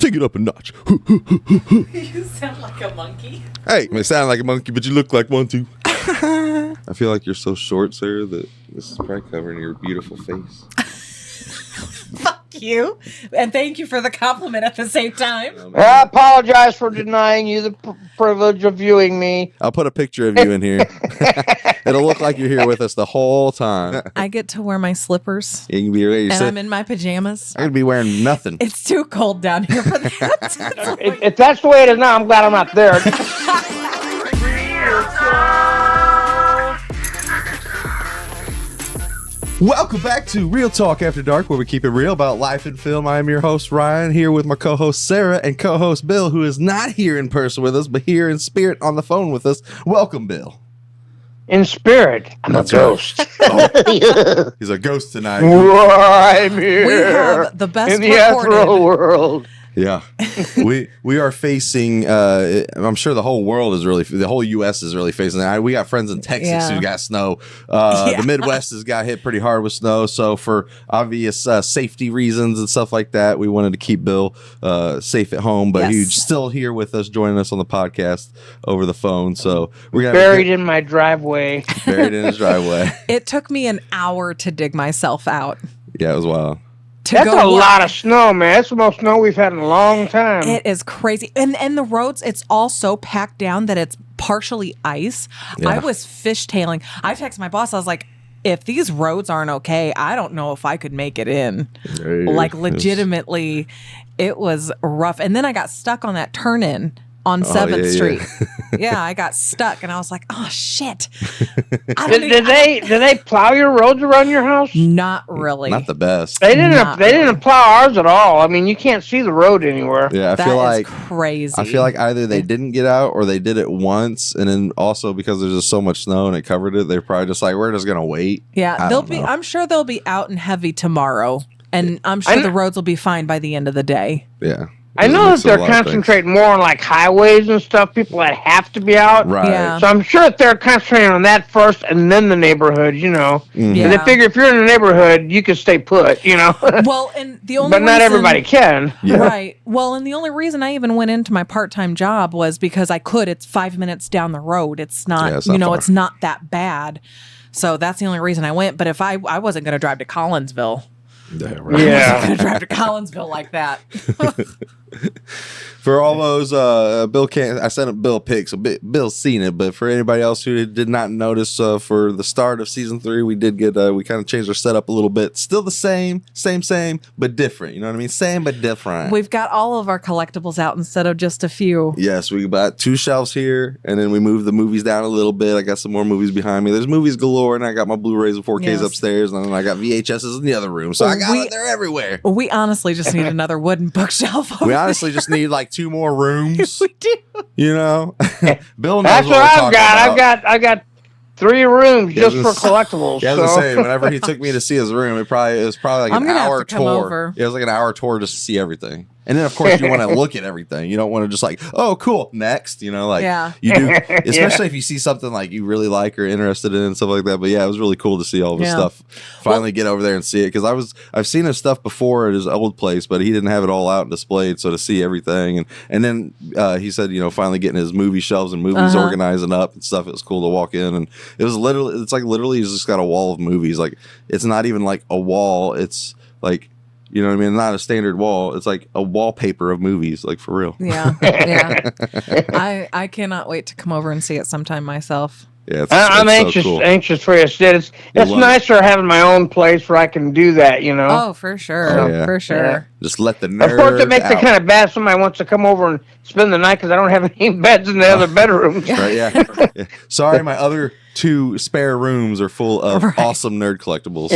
take it up a notch. You sound like a monkey. Hey, you may sound like a monkey, but you look like one too. I feel like you're so short, Sarah, that this is probably covering your beautiful face. Fuck you. And thank you for the compliment at the same time. I apologize for denying you the privilege of viewing me. I'll put a picture of you in here. It'll look like you're here with us the whole time. I get to wear my slippers. You can be ready. And I'm in my pajamas. I'm going to be wearing nothing. It's too cold down here for that. If that's the way it is now, I'm glad I'm not there. Welcome back to Real Talk After Dark, where we keep it real about life and film. I am your host, Ryan, here with my co-host, Sarah, and co-host, Bill, who is not here in person with us, but here in spirit on the phone with us. Welcome, Bill. In spirit, I'm a ghost. Oh. He's a ghost tonight. I'm here. We have the best in the recorded. ethereal world. Yeah, we are facing. I'm sure the whole world is really, the whole U.S. is really facing that. We got friends in Texas who got snow. The Midwest has got hit pretty hard with snow. So for obvious safety reasons and stuff like that, we wanted to keep Bill safe at home. But he's still here with us, joining us on the podcast over the phone. So we're gonna buried in my driveway. Buried in his driveway. It took me an hour to dig myself out. Yeah, it was wild. That's a lot of snow, man. That's the most snow we've had in a long time. It is crazy. And the roads, it's all so packed down that it's partially ice. Yeah. I was fishtailing. I texted my boss. I was like, if these roads aren't okay, I don't know if I could make it in. Like, legitimately, it was rough. And then I got stuck on that turn-in on 7th Street. Yeah, I got stuck, and I was like, "Oh shit!" Did they plow your roads around your house? Not really. Not the best. They didn't plow ours at all. I mean, you can't see the road anywhere. Yeah, That is crazy. I feel like either they didn't get out or they did it once, and then also because there's just so much snow and it covered it, they're probably just like, we're just gonna wait. Yeah, they'll be. I'm sure they'll be out and heavy tomorrow, and I'm sure the roads will be fine by the end of the day. Yeah. I know that they're concentrating more on like highways and stuff, people that have to be out. Right. Yeah. So I'm sure that they're concentrating on that first and then the neighborhood, you know. Mm-hmm. Yeah. They figure if you're in the neighborhood, you can stay put, you know. Well, and the only but not everybody can. Yeah. Right. Well, and the only reason I even went into my part-time job was because I could. It's 5 minutes down the road. It's not, far. it's not that bad. So that's the only reason I went. But if I wasn't going to drive to Collinsville. Yeah, right. Yeah. I wasn't going to drive to Collinsville like that. For all those, Bill can't. I sent Bill a pic, so Bill's seen it. But for anybody else who did not notice, for the start of season 3, we did get we kind of changed our setup a little bit. Still the same, but different. You know what I mean? Same but different. We've got all of our collectibles out instead of just a few. Yes, we got 2 shelves here, and then we moved the movies down a little bit. I got some more movies behind me. There's movies galore, and I got my Blu-rays and 4Ks upstairs, and then I got VHSs in the other room. So I got it. They're everywhere. We honestly just need another wooden bookshelf. We honestly just need like 2 more rooms. We do. You know, Bill knows That's what we're I've got. about. I got 3 rooms just for collectibles. Yeah, I was saying, whenever he took me to see his room, it was probably like an hour tour. Yeah, it was like an hour tour just to see everything. And then, of course, you want to look at everything. You don't want to just like, oh, cool, next. You know, like you do, especially if you see something like you really like or interested in and stuff like that. But yeah, it was really cool to see all of his stuff. Finally get over there and see it, because I've seen his stuff before at his old place, but he didn't have it all out and displayed. So to see everything, and then he said, finally getting his movie shelves and movies organizing up and stuff. It was cool to walk in, and it's literally he's just got a wall of movies. Like, it's not even like a wall. It's like, you know what I mean? Not a standard wall. It's like a wallpaper of movies, like, for real. Yeah, yeah. I cannot wait to come over and see it sometime myself. Yeah, I'm anxious, so cool. anxious for you. It's nicer having my own place where I can do that, you know. Oh, for sure, for sure. Yeah. Just let the nerds Of course, it makes it kind of bad if somebody wants to come over and spend the night because I don't have any beds in the other bedrooms. Right? Yeah. Sorry, my other 2 spare rooms are full of awesome nerd collectibles.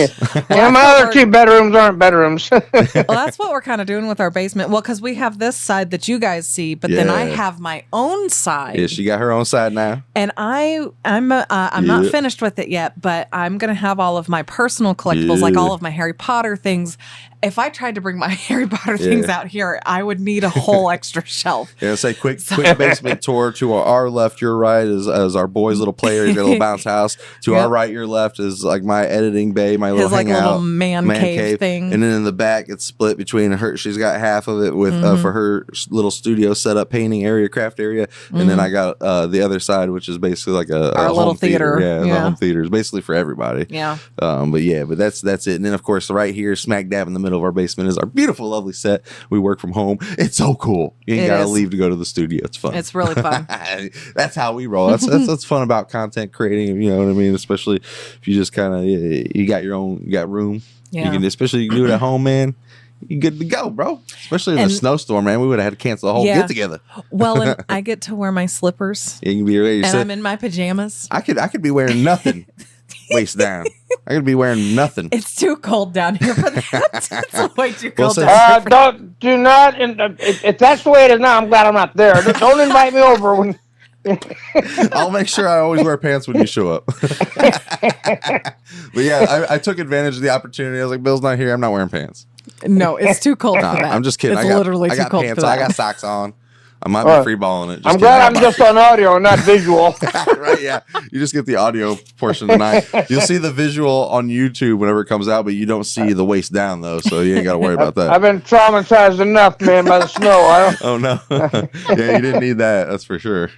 Yeah, my other 2 bedrooms aren't bedrooms. Well, that's what we're kind of doing with our basement. Well, because we have this side that you guys see, but then I have my own side. Yeah, she got her own side now. And I'm not finished with it yet, but I'm gonna have all of my personal collectibles, like all of my Harry Potter things, if I tried to bring my Harry Potter things out here, I would need a whole extra shelf. Yeah, say quick basement tour. To our left, your right is our boys' little play area, your little bounce house. To our right, your left is like my editing bay, my little hangout, little man cave thing. And then in the back, it's split between her. She's got half of it with for her little studio setup, painting area, craft area, and then I got the other side, which is basically like a little theater. Yeah, the home theater is basically for everybody. Yeah. But that's it. And then of course, right here, smack dab in the middle of our basement is our beautiful, lovely set. We work from home. It's so cool. You ain't gotta leave to go to the studio. It's fun. It's really fun. That's how we roll. That's fun about content creating. You know what I mean? Especially if you just kind of you got room. Yeah. You can especially do it at home, man. You good to go, bro. Especially in a snowstorm, man. We would have had to cancel the whole get together. Well, and I get to wear my slippers. You can be ready. And I'm in my pajamas. I could be wearing nothing. Waist down. I could be wearing nothing. It's too cold down here for that. It's way too cold down here. Do not. If that's the way it is now, I'm glad I'm not there. Don't invite me over when. I'll make sure I always wear pants when you show up. But yeah, I took advantage of the opportunity. I was like, Bill's not here. I'm not wearing pants. No, it's too cold for that. I'm just kidding. It's literally too cold pants, for that. I got socks on. I might be free balling it. I'm glad I'm just on audio and not visual. Right, yeah. You just get the audio portion tonight. You'll see the visual on YouTube whenever it comes out, but you don't see the waist down, though, so you ain't got to worry about that. I've been traumatized enough, man, by the snow. Oh, no. Yeah, you didn't need that. That's for sure.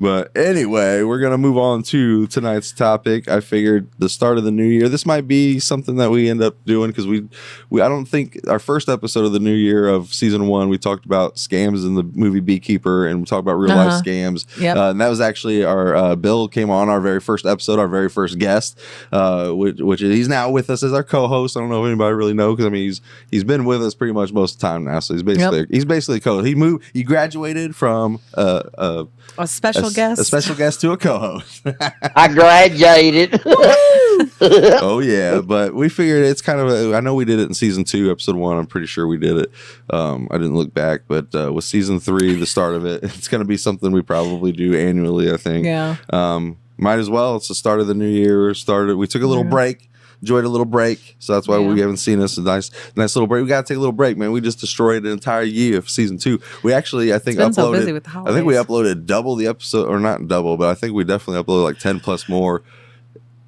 But anyway, we're going to move on to tonight's topic. I figured the start of the new year, this might be something that we end up doing because I don't think our first episode of the new year of season 1, we talked about scams in the movie Beekeeper, and we talked about real life scams. Yep. And that was actually our Bill came on our very first episode, our very first guest, which he's now with us as our co-host. I don't know if anybody really know because I mean he's been with us pretty much most of the time now, so he's basically a co-host. He graduated from a special guest to a co-host. I graduated. Oh yeah, but we figured it's kind of I know we did it in season 2, episode 1. I'm pretty sure we did it. I didn't look back, but with season 3, the start of it, it's going to be something we probably do annually, I think. Yeah. Might as well. It's the start of the new year. We took a little break. Enjoyed a little break, so that's why we haven't seen us. A nice little break. We got to take a little break, man. We just destroyed an entire year of season 2. We actually, I think, uploaded. So busy with the holidays. I think we uploaded double the episode, or not double, but I think we definitely uploaded like 10 plus more,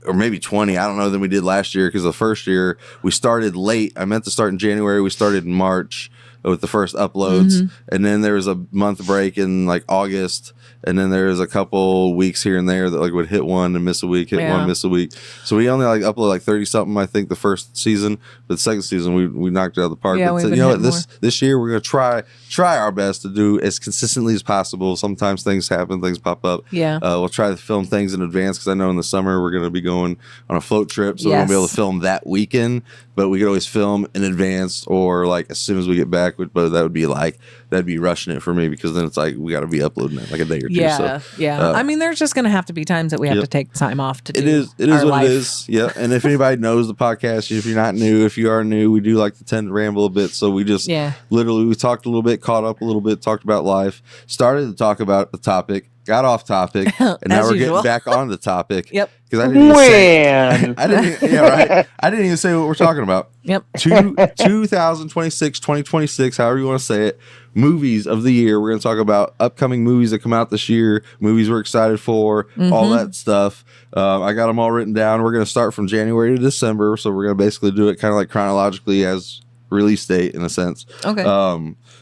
or maybe 20. I don't know than we did last year because the first year we started late. I meant to start in January. We started in March with the first uploads, and then there was a month break in like August. And then there's a couple weeks here and there that like would hit one and miss a week, one, miss a week. So we only like upload like 30 something, I think, the first season. But the second season we knocked it out of the park. Yeah, but you know what? This year we're gonna try our best to do as consistently as possible. Sometimes things happen, things pop up. Yeah. We'll try to film things in advance because I know in the summer we're gonna be going on a float trip, so we won't be able to film that weekend. But we could always film in advance or like as soon as we get back. But that'd be rushing it for me because then it's like we got to be uploading it like a day or two. Yeah, so, yeah. I mean, there's just going to have to be times that we have to take time off to do. It is what life. It is. Yeah. And if anybody knows the podcast, if you're not new, if you are new, we do like to tend to ramble a bit. So we just literally we talked a little bit, caught up a little bit, talked about life, started to talk about the topic. Got off topic, and now we're getting back on the topic. Yep. Because I didn't even say what we're talking about. Yep. 2026, 2026, however you want to say it. Movies of the year. We're going to talk about upcoming movies that come out this year, movies we're excited for, all that stuff. I got them all written down. We're going to start from January to December, so we're going to basically do it kind of like chronologically as release date in a sense. Okay.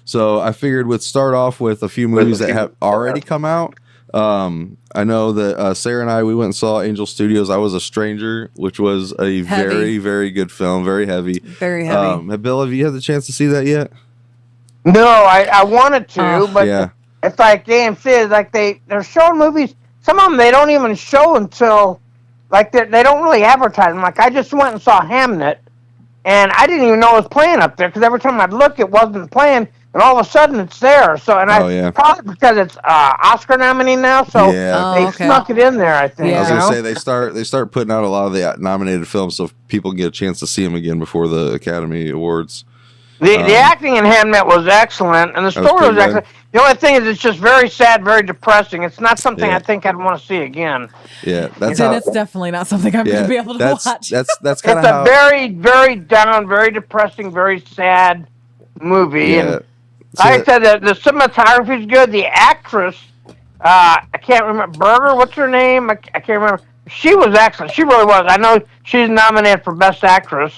So I figured we'd start off with a few movies that have already come out. I know that Sarah and I, we went and saw Angel Studios' I Was a Stranger, which was a very, very good film, very heavy. Very heavy. Bill, have you had the chance to see that yet? No, I wanted to, but it's like AMC is like they're showing movies. Some of them they don't even show until like they don't really advertise them. Like I just went and saw Hamnet, and I didn't even know it was playing up there because every time I'd look, it wasn't playing. And all of a sudden, it's there. So, and probably because it's Oscar nominee now, so they snuck it in there. I think. Yeah. I was gonna say they start putting out a lot of the nominated films, so people can get a chance to see them again before the Academy Awards. The acting in Hamnet was excellent, and the story was excellent. The only thing is, it's just very sad, very depressing. It's not something I think I'd want to see again. Yeah, it's definitely not something I'm going to be able to watch. That's kind of It's a very, very down, very depressing, very sad movie. Yeah. And like I said, the cinematography is good. The actress, I can't remember, Berger, what's her name? I can't remember. She was excellent. She really was. I know she's nominated for Best Actress,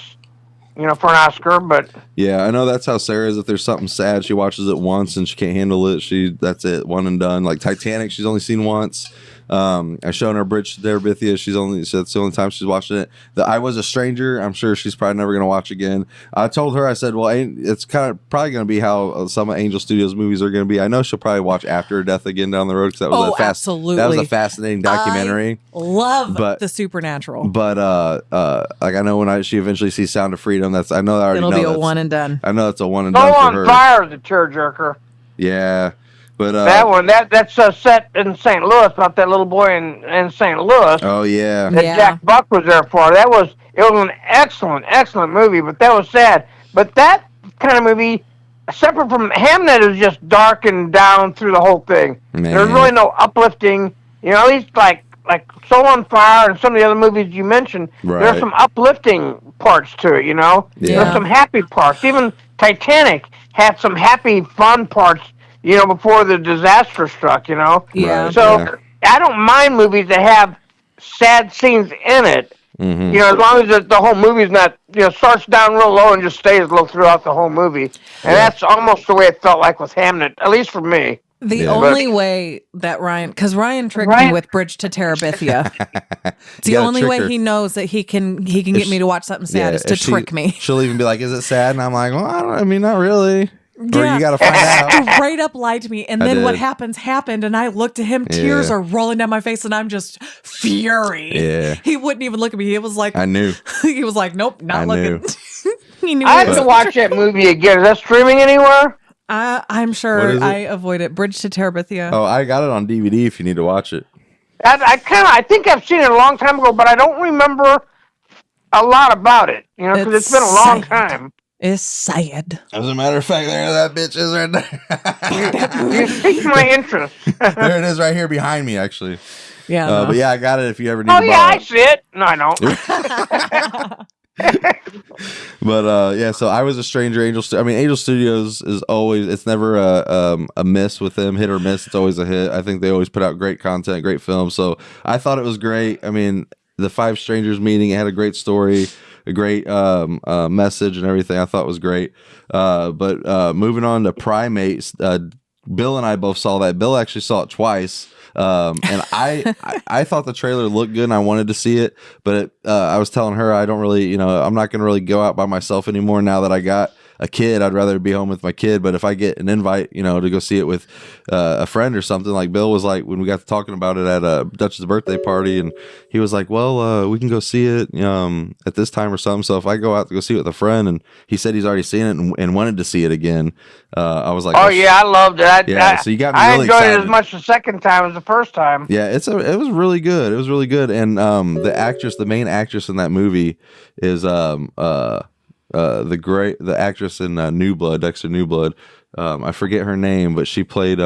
for an Oscar, but... Yeah, I know that's how Sarah is. If there's something sad, she watches it once and she can't handle it. That's it, one and done. Like Titanic, she's only seen once. I've shown her Bridge to Terabithia. That's the only time she's watching it. I Was a Stranger, I'm sure she's probably never going to watch again. I told her, I said, well, it's probably going to be how some of Angel Studios movies are going to be. I know she'll probably watch After Her Death again down the road, because absolutely. That was a fascinating documentary. I love the supernatural. But I know when she eventually sees Sound of Freedom, it'll be a one and done. I know it's a one and done for her. On Fire, the tearjerker. Yeah. But that one, that's set in St. Louis, about that little boy in St. Louis. Oh yeah, that Jack Buck was there for. It was an excellent movie, but that was sad. But that kind of movie, separate from Hamnet, is just dark and down through the whole thing. Man. There's really no uplifting. At least like Soul on Fire and some of the other movies you mentioned, there's some uplifting parts to it. There's some happy parts. Even Titanic had some happy, fun parts. Before the disaster struck, Yeah. So I don't mind movies that have sad scenes in it. Mm-hmm. As long as the whole movie's not, starts down real low and just stays low throughout the whole movie. And that's almost the way it felt like with Hamnet, at least for me. The only way that because Ryan tricked me with Bridge to Terabithia. It's the only way he knows that he can get me to watch something sad is to trick me. She'll even be like, "Is it sad?" And I'm like, "Well, not really." Or you got to find out. Straight up lied to me. And then what happened. And I looked at him. Tears are rolling down my face. And I'm just fury. Yeah. He wouldn't even look at me. He was like, I knew. He was like, nope, not looking. He knew. I have to watch that movie again. Is that streaming anywhere? I'm sure I avoid it. Bridge to Terabithia. Oh, I got it on DVD if you need to watch it. I think I've seen it a long time ago, but I don't remember a lot about it. Because it's been a long time. Is sad. As a matter of fact, there that bitch is right there. You piqued my interest. There it is right here behind me, actually. Yeah. But I got it if you ever need to borrow. I see it. No, I don't. But so I Was a Stranger. Angel Studios is always, it's never a miss with them, hit or miss. It's always a hit. I think they always put out great content, great films. So I thought it was great. The Five Strangers meeting, it had a great story, a great message and everything. I thought was great. But moving on to Primates, Bill and I both saw that. Bill actually saw it twice. And I thought the trailer looked good and I wanted to see it, but I was telling her I don't really, I'm not going to really go out by myself anymore now that I got a kid. I'd rather be home with my kid, but if I get an invite, to go see it with a friend or something, like Bill was like, when we got to talking about it at Dutch's birthday party, and he was like, well, we can go see it at this time or something. So if I go out to go see it with a friend, and he said he's already seen it and wanted to see it again, I was like, oh yeah, I loved it. So you got me really excited. I enjoyed it as much the second time as the first time. Yeah, it was really good. It was really good. And the main actress in that movie is the actress in Dexter New Blood. I forget her name, but she played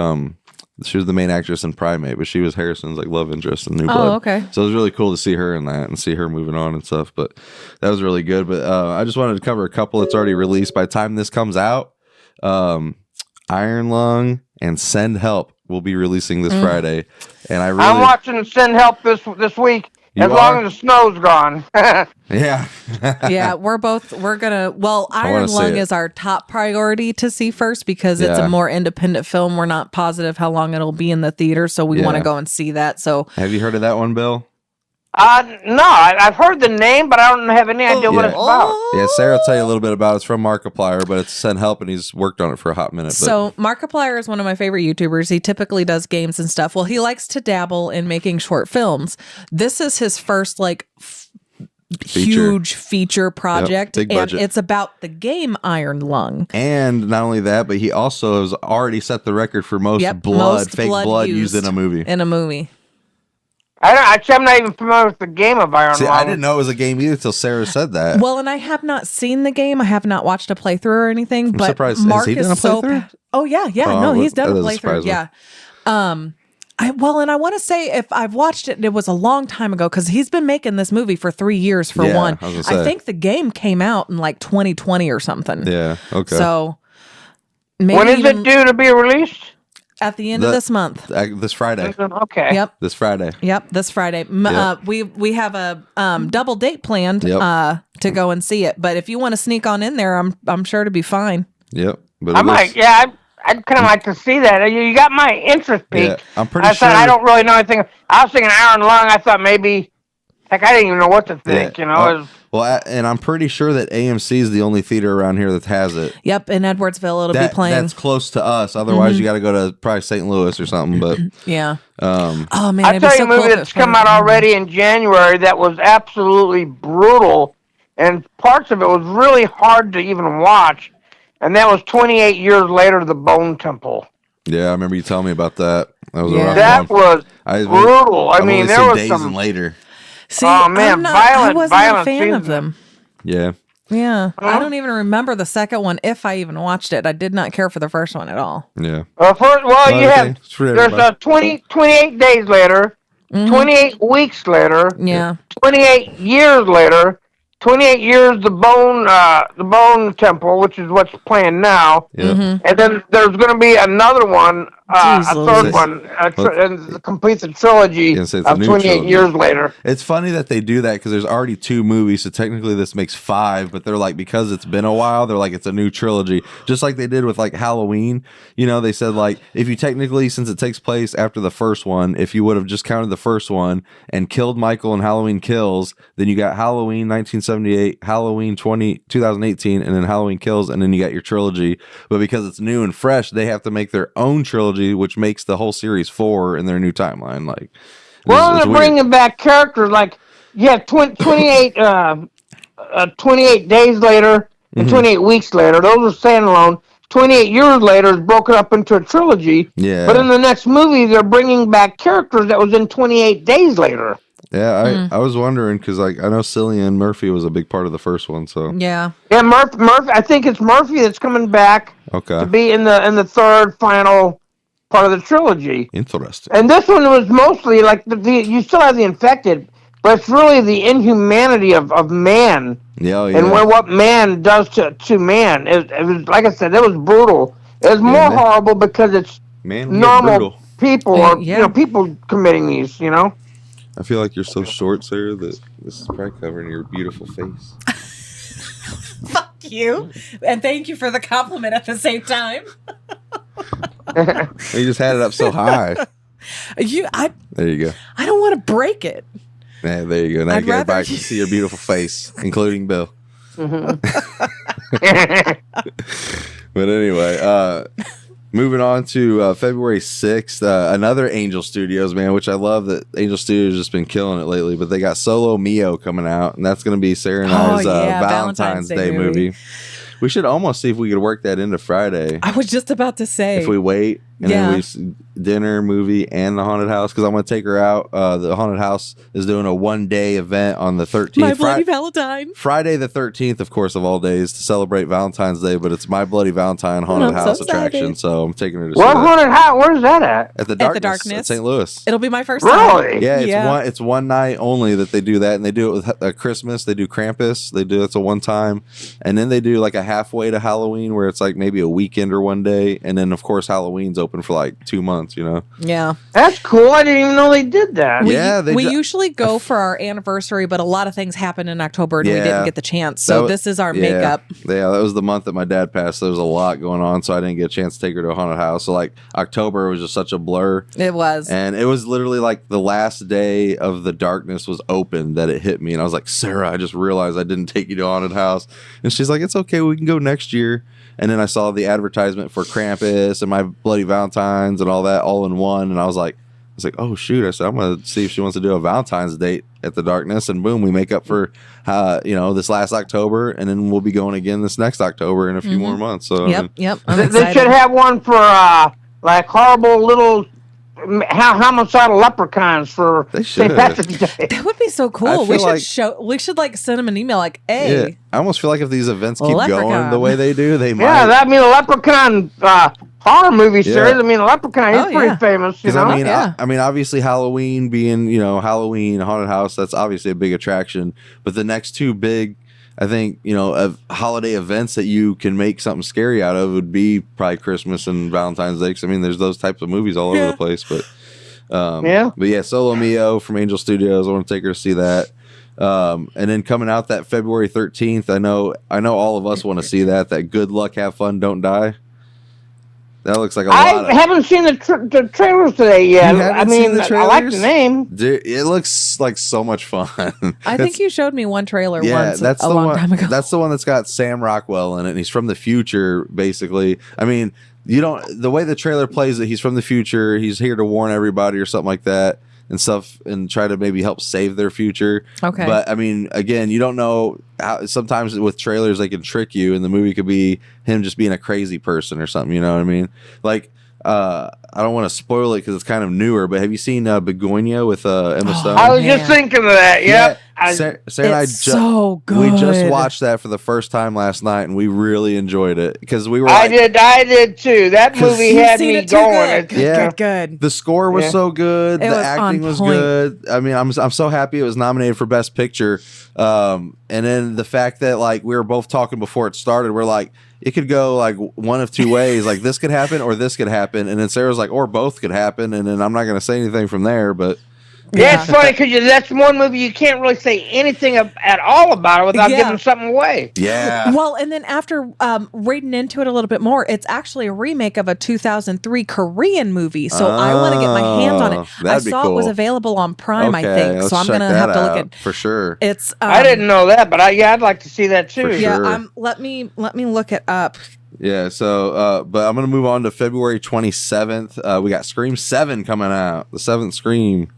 she was the main actress in Primate, but she was Harrison's love interest in New Blood. Oh, okay. So it was really cool to see her in that and see her moving on and stuff. But that was really good. But I just wanted to cover a couple that's already released. By the time this comes out, Iron Lung and Send Help will be releasing this Friday. And I'm watching Send Help this week. Long as the snow's gone. Yeah. Yeah, we're gonna, Iron Lung is our top priority to see first because it's a more independent film. We're not positive how long it'll be in the theater, so we want to go and see that. So have you heard of that one, Bill? No, I've heard the name, but I don't have any idea what it's about. Yeah, Sarah will tell you a little bit about it. It's from Markiplier, but it's Send Help, and he's worked on it for a hot minute. So Markiplier is one of my favorite YouTubers. He typically does games and stuff. Well, he likes to dabble in making short films. This is his first huge feature project, big budget. And it's about the game Iron Lung. And not only that, but he also has already set the record for most fake blood used in a movie. I'm not even familiar with the game of Iron Lung. I didn't know it was a game either until Sarah said that. Well, and I have not seen the game. I have not watched a playthrough or anything. I'm but surprised. Mark Has he done a playthrough? Oh yeah. No, he's done a playthrough. Yeah. And I want to say if I've watched it, it was a long time ago because he's been making this movie for 3 years for one. I think the game came out in like 2020 or something. Yeah. Okay. So maybe when is it due to be released? At the end of this month. This Friday. Okay. Yep. This Friday. Yep. This Friday. We have a double date planned to go and see it. But if you want to sneak on in there, I'm sure to be fine. Yep. But I'd kind of like to see that. You got my interest peaked. Yeah, I'm pretty sure. I don't really know anything. I was thinking Iron Lung. I thought maybe, I didn't even know what to think. And I'm pretty sure that AMC is the only theater around here that has it. Yep, in Edwardsville it'll be playing. That's close to us. Otherwise, you got to go to probably St. Louis or something. But yeah. Oh man, I'll tell you a movie that's come out already in January that was absolutely brutal, and parts of it was really hard to even watch. And that was 28 years later, The Bone Temple. Yeah, I remember you telling me about that. That was was brutal. I mean, there was days and later. See, I wasn't a fan of them. Yeah. Yeah. I don't even remember the second one if I even watched it. I did not care for the first one at all. Yeah. You have there's 28 days later, 28 weeks later, 28 years later. 28 years, the Bone Temple, which is what's playing now, and then there's going to be another one, a third one, and complete the trilogy of 28 years later. It's funny that they do that because there's already 2 movies, so technically this makes 5. But they're like, because it's been a while, they're like, it's a new trilogy, just like they did with like Halloween. They said like, if you technically, since it takes place after the first one, if you would have just counted the first one and killed Michael in Halloween Kills, then you got Halloween 1978, Halloween 2018, and then Halloween Kills, and then you got your trilogy. But because it's new and fresh, they have to make their own trilogy, which makes the whole series 4 in their new timeline. Like, they're bringing back characters like 28 days later and 28 weeks later. Those are standalone. 28 years later is broken up into a trilogy. Yeah. But in the next movie, they're bringing back characters that was in 28 days later. Yeah, I was wondering because like I know Cillian Murphy was a big part of the first one, so yeah, Murphy. I think it's Murphy that's coming back. Okay. To be in the third final part of the trilogy. Interesting. And this one was mostly like you still have the infected, but it's really the inhumanity of man. Yeah. And what man does to man. It was like I said, it was brutal. It was more horrible because it's normal people or people committing these. I feel like you're so short, Sarah, that this is probably covering your beautiful face. Fuck you. And thank you for the compliment at the same time. You just had it up so high. There you go. I don't want to break it. Yeah, there you go. Now you get back to see your beautiful face, including Bill. But anyway, moving on to February 6th, another Angel Studios, man, which I love that Angel Studios has just been killing it lately. But they got Solo Mio coming out, and that's going to be Sarah and I's Valentine's Day movie. We should almost see if we could work that into Friday. I was just about to say. If we wait and then we dinner, movie, and the haunted house, because I'm going to take her out. The haunted house is doing a 1-day event on the 13th. My Bloody Valentine. Friday the 13th, of course, of all days to celebrate Valentine's Day, but it's My Bloody Valentine haunted house attraction, so I'm taking her to see that. Haunted house? Where's that at? At the Darkness. At St. Louis. It'll be my first time. Really? Yeah, it's one night only that they do that, and they do it with Christmas. They do Krampus. That's a one time, and then they do like a halfway to Halloween where it's like maybe a weekend or 1 day, and then of course Halloween's open for like 2 months. Yeah, that's cool. I didn't even know they did that. We usually go for our anniversary, but a lot of things happen in October, and we didn't get the chance. So this is our makeup. Yeah, that was the month that my dad passed. So there was a lot going on, so I didn't get a chance to take her to a haunted house. So like October was just such a blur. It was, and it was literally like the last day of the Darkness was open that it hit me, and I was like, Sarah, I just realized I didn't take you to a haunted house, and she's like, it's okay, we can go next year. And then I saw the advertisement for Krampus and My Bloody Valentines and all that all in one. And I was like, oh, shoot. I said, I'm going to see if she wants to do a Valentine's date at the Darkness. And boom, we make up for, this last October. And then we'll be going again this next October in a few more months. So Yep. They should have one for like horrible little homicidal leprechauns for St. Patrick's Day. That would be so cool. We should like send them an email like, hey. Yeah, I almost feel like if these events keep going the way they do, they might. Yeah, that mean a leprechaun horror movie series. I mean, Leprechaun is pretty famous. You know? I mean, obviously Halloween being, Halloween haunted house. That's obviously a big attraction. But the next two big, I think, of holiday events that you can make something scary out of would be probably Christmas and Valentine's Day. 'Cause, I mean, there's those types of movies all over the place. But But yeah, Solo Mio from Angel Studios. I want to take her to see that. And then coming out that February 13th, I know all of us want to see that. That Good Luck, Have Fun, Don't Die. That looks like I haven't seen the trailers today yet. I mean, I like the name. Dude, it looks like so much fun. I think you showed me one trailer once a long time ago. That's the one that's got Sam Rockwell in it, and he's from the future, basically. I mean, the way the trailer plays it, he's from the future. He's here to warn everybody or something like that. And stuff, and try to maybe help save their future. Okay. But I mean, again, you don't know how. Sometimes with trailers, they can trick you, and the movie could be him just being a crazy person or something. You know what I mean? Like, I don't want to spoil it because it's kind of newer. But have you seen Begonia with Emma Stone? I was just thinking of that. Yep. Sarah and I so good. We just watched that for the first time last night, and we really enjoyed it because we were. I did too. That movie had me going. Good. The score was so good. The acting was good. I mean, I'm so happy it was nominated for Best Picture. And then the fact that like we were both talking before it started, we're like, it could go like one of two ways. Like this could happen or this could happen. And then Sarah's like, or both could happen. And then I'm not going to say anything from there, but. Yeah, it's funny because that's one movie you can't really say anything at all about it without giving something away. Yeah. Well, and then after reading into it a little bit more, it's actually a remake of a 2003 Korean movie. So I want to get my hands on it. I saw it was available on Prime, I think. So I'm going to have to look at for sure. It's. I didn't know that, but I'd like to see that too. For sure. Yeah. Let me look it up. Yeah, so but I'm gonna move on to February 27th. We got Scream 7 coming out, the 7th Scream.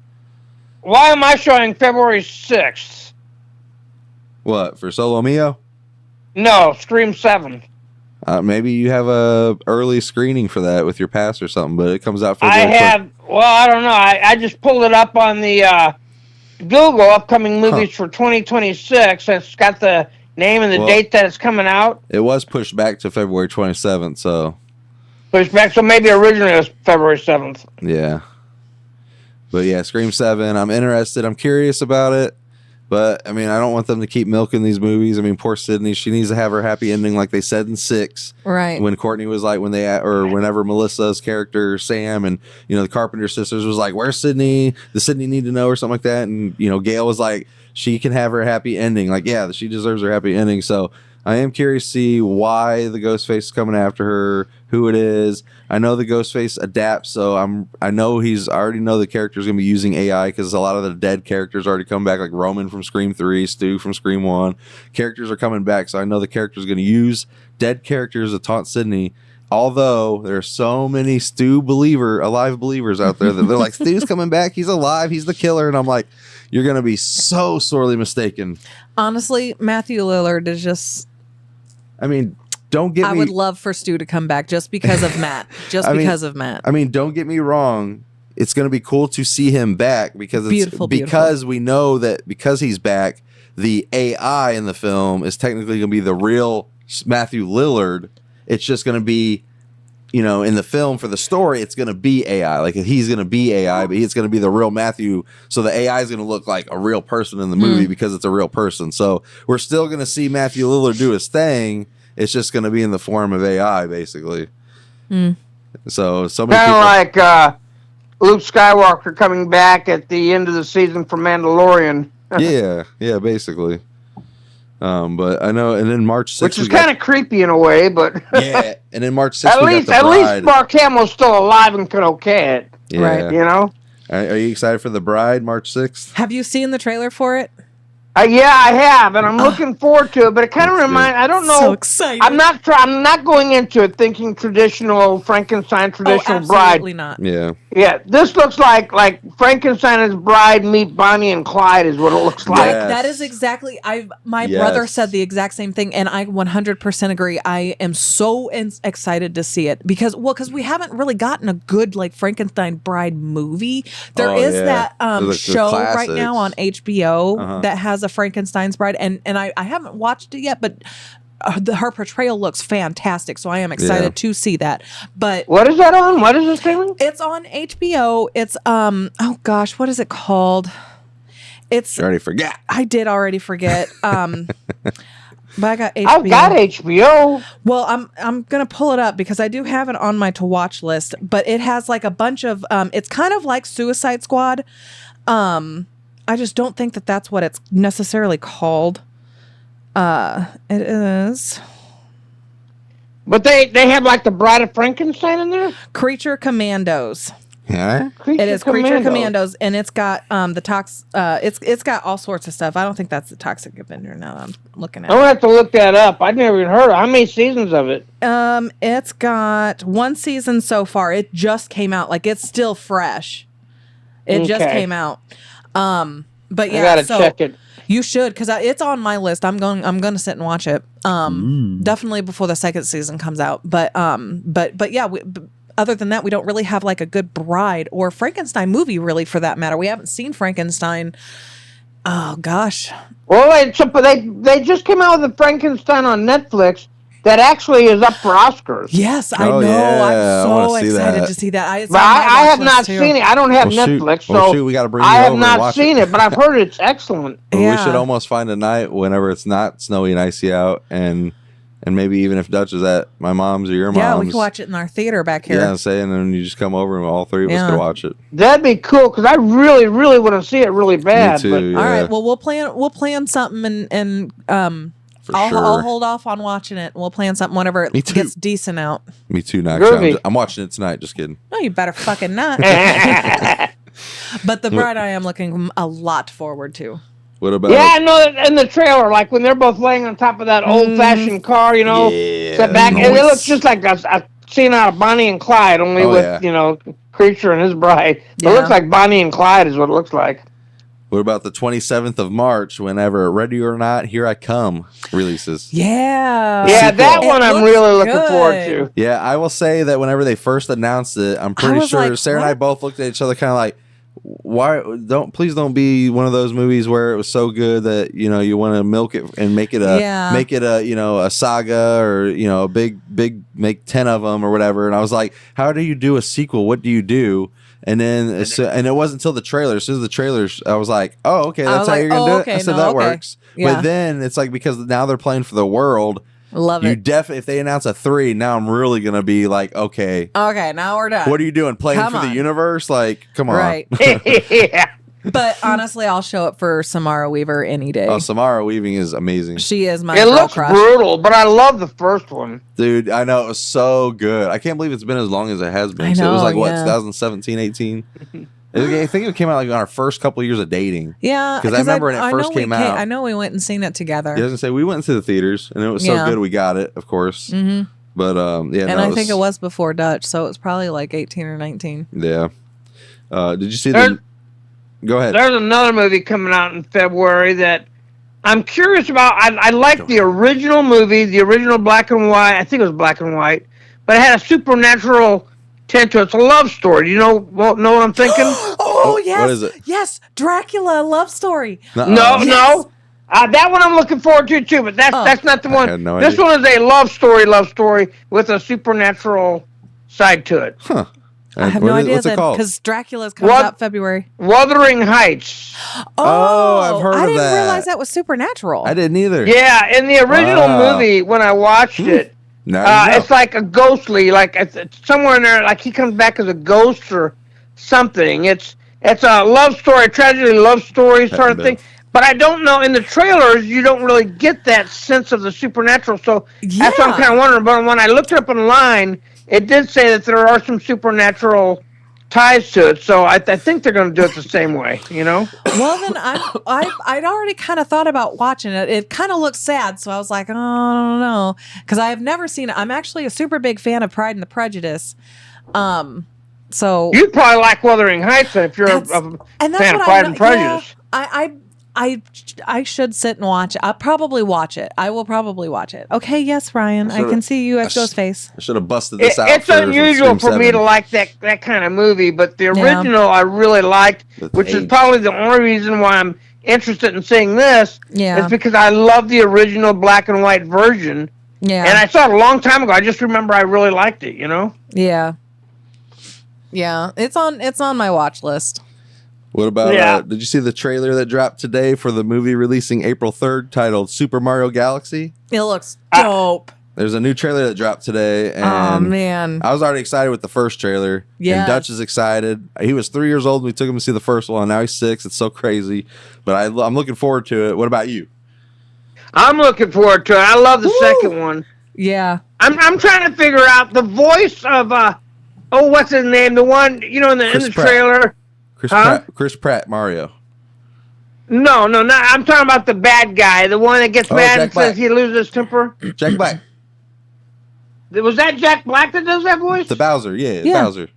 Why am I showing February 6th? What, for Solo Mio? No, Scream 7. Maybe you have a early screening for that with your pass or something, but it comes out February 20th. I don't know. I just pulled it up on the Google upcoming movies for 2026. It's got the name and the date that it's coming out. It was pushed back to February 27th, so. Pushed back, so maybe originally it was February 7th. Yeah. But yeah, Scream 7, I'm interested. I'm curious about it. But, I mean, I don't want them to keep milking these movies. I mean, poor Sydney, she needs to have her happy ending like they said in 6. Right. When Courtney was like, whenever Melissa's character, Sam, and, the Carpenter sisters was like, where's Sydney? Does Sydney need to know or something like that? And, Gail was like, she can have her happy ending. Like, yeah, she deserves her happy ending. So I am curious to see why the Ghostface is coming after her, who it is. I know the Ghostface adapts, so I already know the character's gonna be using AI because a lot of the dead characters already come back, like Roman from Scream 3, Stu from Scream 1. Characters are coming back, so I know the character's gonna use dead characters to taunt Sydney. Although there are so many alive believers out there that they're like, Stu's coming back, he's alive, he's the killer, and I'm like, you're gonna be so sorely mistaken. Honestly, Matthew Lillard is just. I mean. I would love for Stu to come back just because of Matt. Because of Matt. I mean, don't get me wrong. It's going to be cool to see him back because because we know that because he's back, the AI in the film is technically going to be the real Matthew Lillard. It's just going to be, in the film for the story, it's going to be AI. Like he's going to be AI, but he's going to be the real Matthew. So the AI is going to look like a real person in the movie because it's a real person. So we're still going to see Matthew Lillard do his thing. It's just going to be in the form of AI, basically. So many kind of like Luke Skywalker coming back at the end of the season for Mandalorian. yeah, basically. But I know, and then March 6th, which is kind of creepy in a way, but yeah. And then March 6th, at least Mark Hamill's still alive and can okay it, right? Are you excited for The Bride, March 6th? Have you seen the trailer for it? Yeah, I have, and I'm looking forward to it. But it kind of reminds. I don't know. So excited! I'm not going into it thinking traditional Frankenstein, traditional Bride. Absolutely not. Yeah. Yeah, this looks like Frankenstein and his bride meet Bonnie and Clyde is what it looks like. Yes. That is exactly. My brother said the exact same thing, and I 100% agree. I am so excited to see it because we haven't really gotten a good like Frankenstein bride movie. There is that show right now on HBO that has a Frankenstein's bride, and I haven't watched it yet, but. Her portrayal looks fantastic, so I am excited to see that. But what is that on? What is this thing? It's on HBO. It's oh gosh, what is it called? It's I already forgot. I did already forget. But I got HBO. I've got HBO. Well, I'm gonna pull it up because I do have it on my to watch list. But it has like a bunch of it's kind of like Suicide Squad. I just don't think that that's what it's necessarily called. It is. But they have like the Bride of Frankenstein in there? Creature Commandos. Yeah. It is Creature Commandos, and it's got it's got all sorts of stuff. I don't think that's the Toxic Avenger now that I'm looking at. I'm gonna have to look that up. I've never even heard of it. How many seasons of it? It's got 1 season so far. It just came out. Like it's still fresh. It just came out. But yeah, I gotta check it. You should, because it's on my list. I'm going to sit and watch it. Definitely before the second season comes out. But yeah. Other than that, we don't really have like a good bride or Frankenstein movie, really, for that matter. We haven't seen Frankenstein. Oh gosh. Well, they just came out with the Frankenstein on Netflix. That actually is up for Oscars. Yes, I know. Yeah, I'm so excited to see that. I have not seen it. I don't have Netflix, so we gotta bring I have not seen it, but I've heard it's excellent. Well, we should almost find a night whenever it's not snowy and icy out, and maybe even if Dutch is at my mom's or your mom's. Yeah, we can watch it in our theater back here. Yeah, and then you just come over and all three of us can watch it. That'd be cool because I really, really want to see it really bad. Me too. All right, well we'll plan something and I'll hold off on watching it. We'll plan something whenever it gets decent out. Me too, actually. I'm watching it tonight. Just kidding. No, you better fucking not. But the bride I am looking a lot forward to. What about? Yeah, I know. In the trailer, like when they're both laying on top of that old-fashioned car, you know, back, and it looks just like a scene out of Bonnie and Clyde, only with Creature and his bride. Yeah. It looks like Bonnie and Clyde is what it looks like. What about the 27th of March, whenever Ready or Not, Here I Come releases? Yeah. Yeah, that one I'm really looking forward to. Yeah, I will say that whenever they first announced it, I'm pretty sure like, Sarah and I both looked at each other kind of like, please don't be one of those movies where it was so good that, you want to milk it and make it a saga or, a big, make 10 of them or whatever. And I was like, how do you do a sequel? What do you do? And then, and it wasn't until the trailer. As soon as the trailers, I was like, "Oh, okay, that's how you're gonna do it." I said that works. Yeah. But then it's like because now they're playing for the world. Love it. If they announce a 3, now I'm really gonna be like, okay, now we're done. What are you doing? Playing for the universe? Like, come on, right? Yeah. But honestly, I'll show up for Samara Weaver any day. Oh, Samara Weaving is amazing. She is my It looks crush. brutal, but I love the first one. Dude, I know. It was so good. I can't believe it's been as long as it has been. I know, so it was like, 2017, 18? I think it came out like on our first couple of years of dating. Yeah. Because I remember when it first came out. I know we went and seen it together. Yeah, I was going to say, we went to the theaters, and it was so good we got it, of course. Mm-hmm. But, yeah. And I think it was before Dutch, so it was probably like 18 or 19. Yeah. Did you see the... Go ahead. There's another movie coming out in February that I'm curious about. I like the original movie, the original black and white. I think it was black and white, but it had a supernatural tint to it. It's a love story. You know what I'm thinking? Yes. What is it? Yes, Dracula love story. No. That one I'm looking forward to too, but that's not the one. I had no this idea. one is a love story with a supernatural side to it. Huh. I have no idea what's it called? Because Dracula's coming out February. Wuthering Heights. Oh, I've heard of that. I didn't realize that was supernatural. I didn't either. Yeah, in the original movie, when I watched it, it's like a ghostly, like it's somewhere in there, like he comes back as a ghost or something. It's a love story, tragedy love story sort of thing. But I don't know, in the trailers, you don't really get that sense of the supernatural. So that's what I'm kind of wondering. But when I looked it up online, it did say that there are some supernatural ties to it. So I think they're going to do it the same way, Well, then I'd already kind of thought about watching it. It kind of looks sad, so I was like, oh, I don't know. Because I have never seen it. I'm actually a super big fan of Pride and the Prejudice. So you'd probably like Wuthering Heights if you're a fan of Pride and Prejudice. Yeah, I should sit and watch it. I'll probably watch it. I will probably watch it. Okay, yes, Ryan. I can see you at Joe's face. I should have busted this out. It's unusual for me to like that kind of movie, but the original I really liked, which is probably the only reason why I'm interested in seeing this. Yeah, is because I love the original black and white version. Yeah, and I saw it a long time ago. I just remember I really liked it. Yeah. Yeah, it's on my watch list. What about, did you see the trailer that dropped today for the movie releasing April 3rd titled Super Mario Galaxy? It looks dope. There's a new trailer that dropped today. And oh, man. I was already excited with the first trailer. Yeah. And Dutch is excited. He was 3 years old when we took him to see the first one. Now he's 6. It's so crazy. But I'm looking forward to it. What about you? I'm looking forward to it. I love the second one. Yeah. I'm trying to figure out the voice of, what's his name? The one, in the trailer. Chris Pratt, Mario. No, not. I'm talking about the bad guy, the one that gets mad and says he loses his temper. Jack Black. Was that Jack Black that does that voice? The Bowser, yeah. Bowser.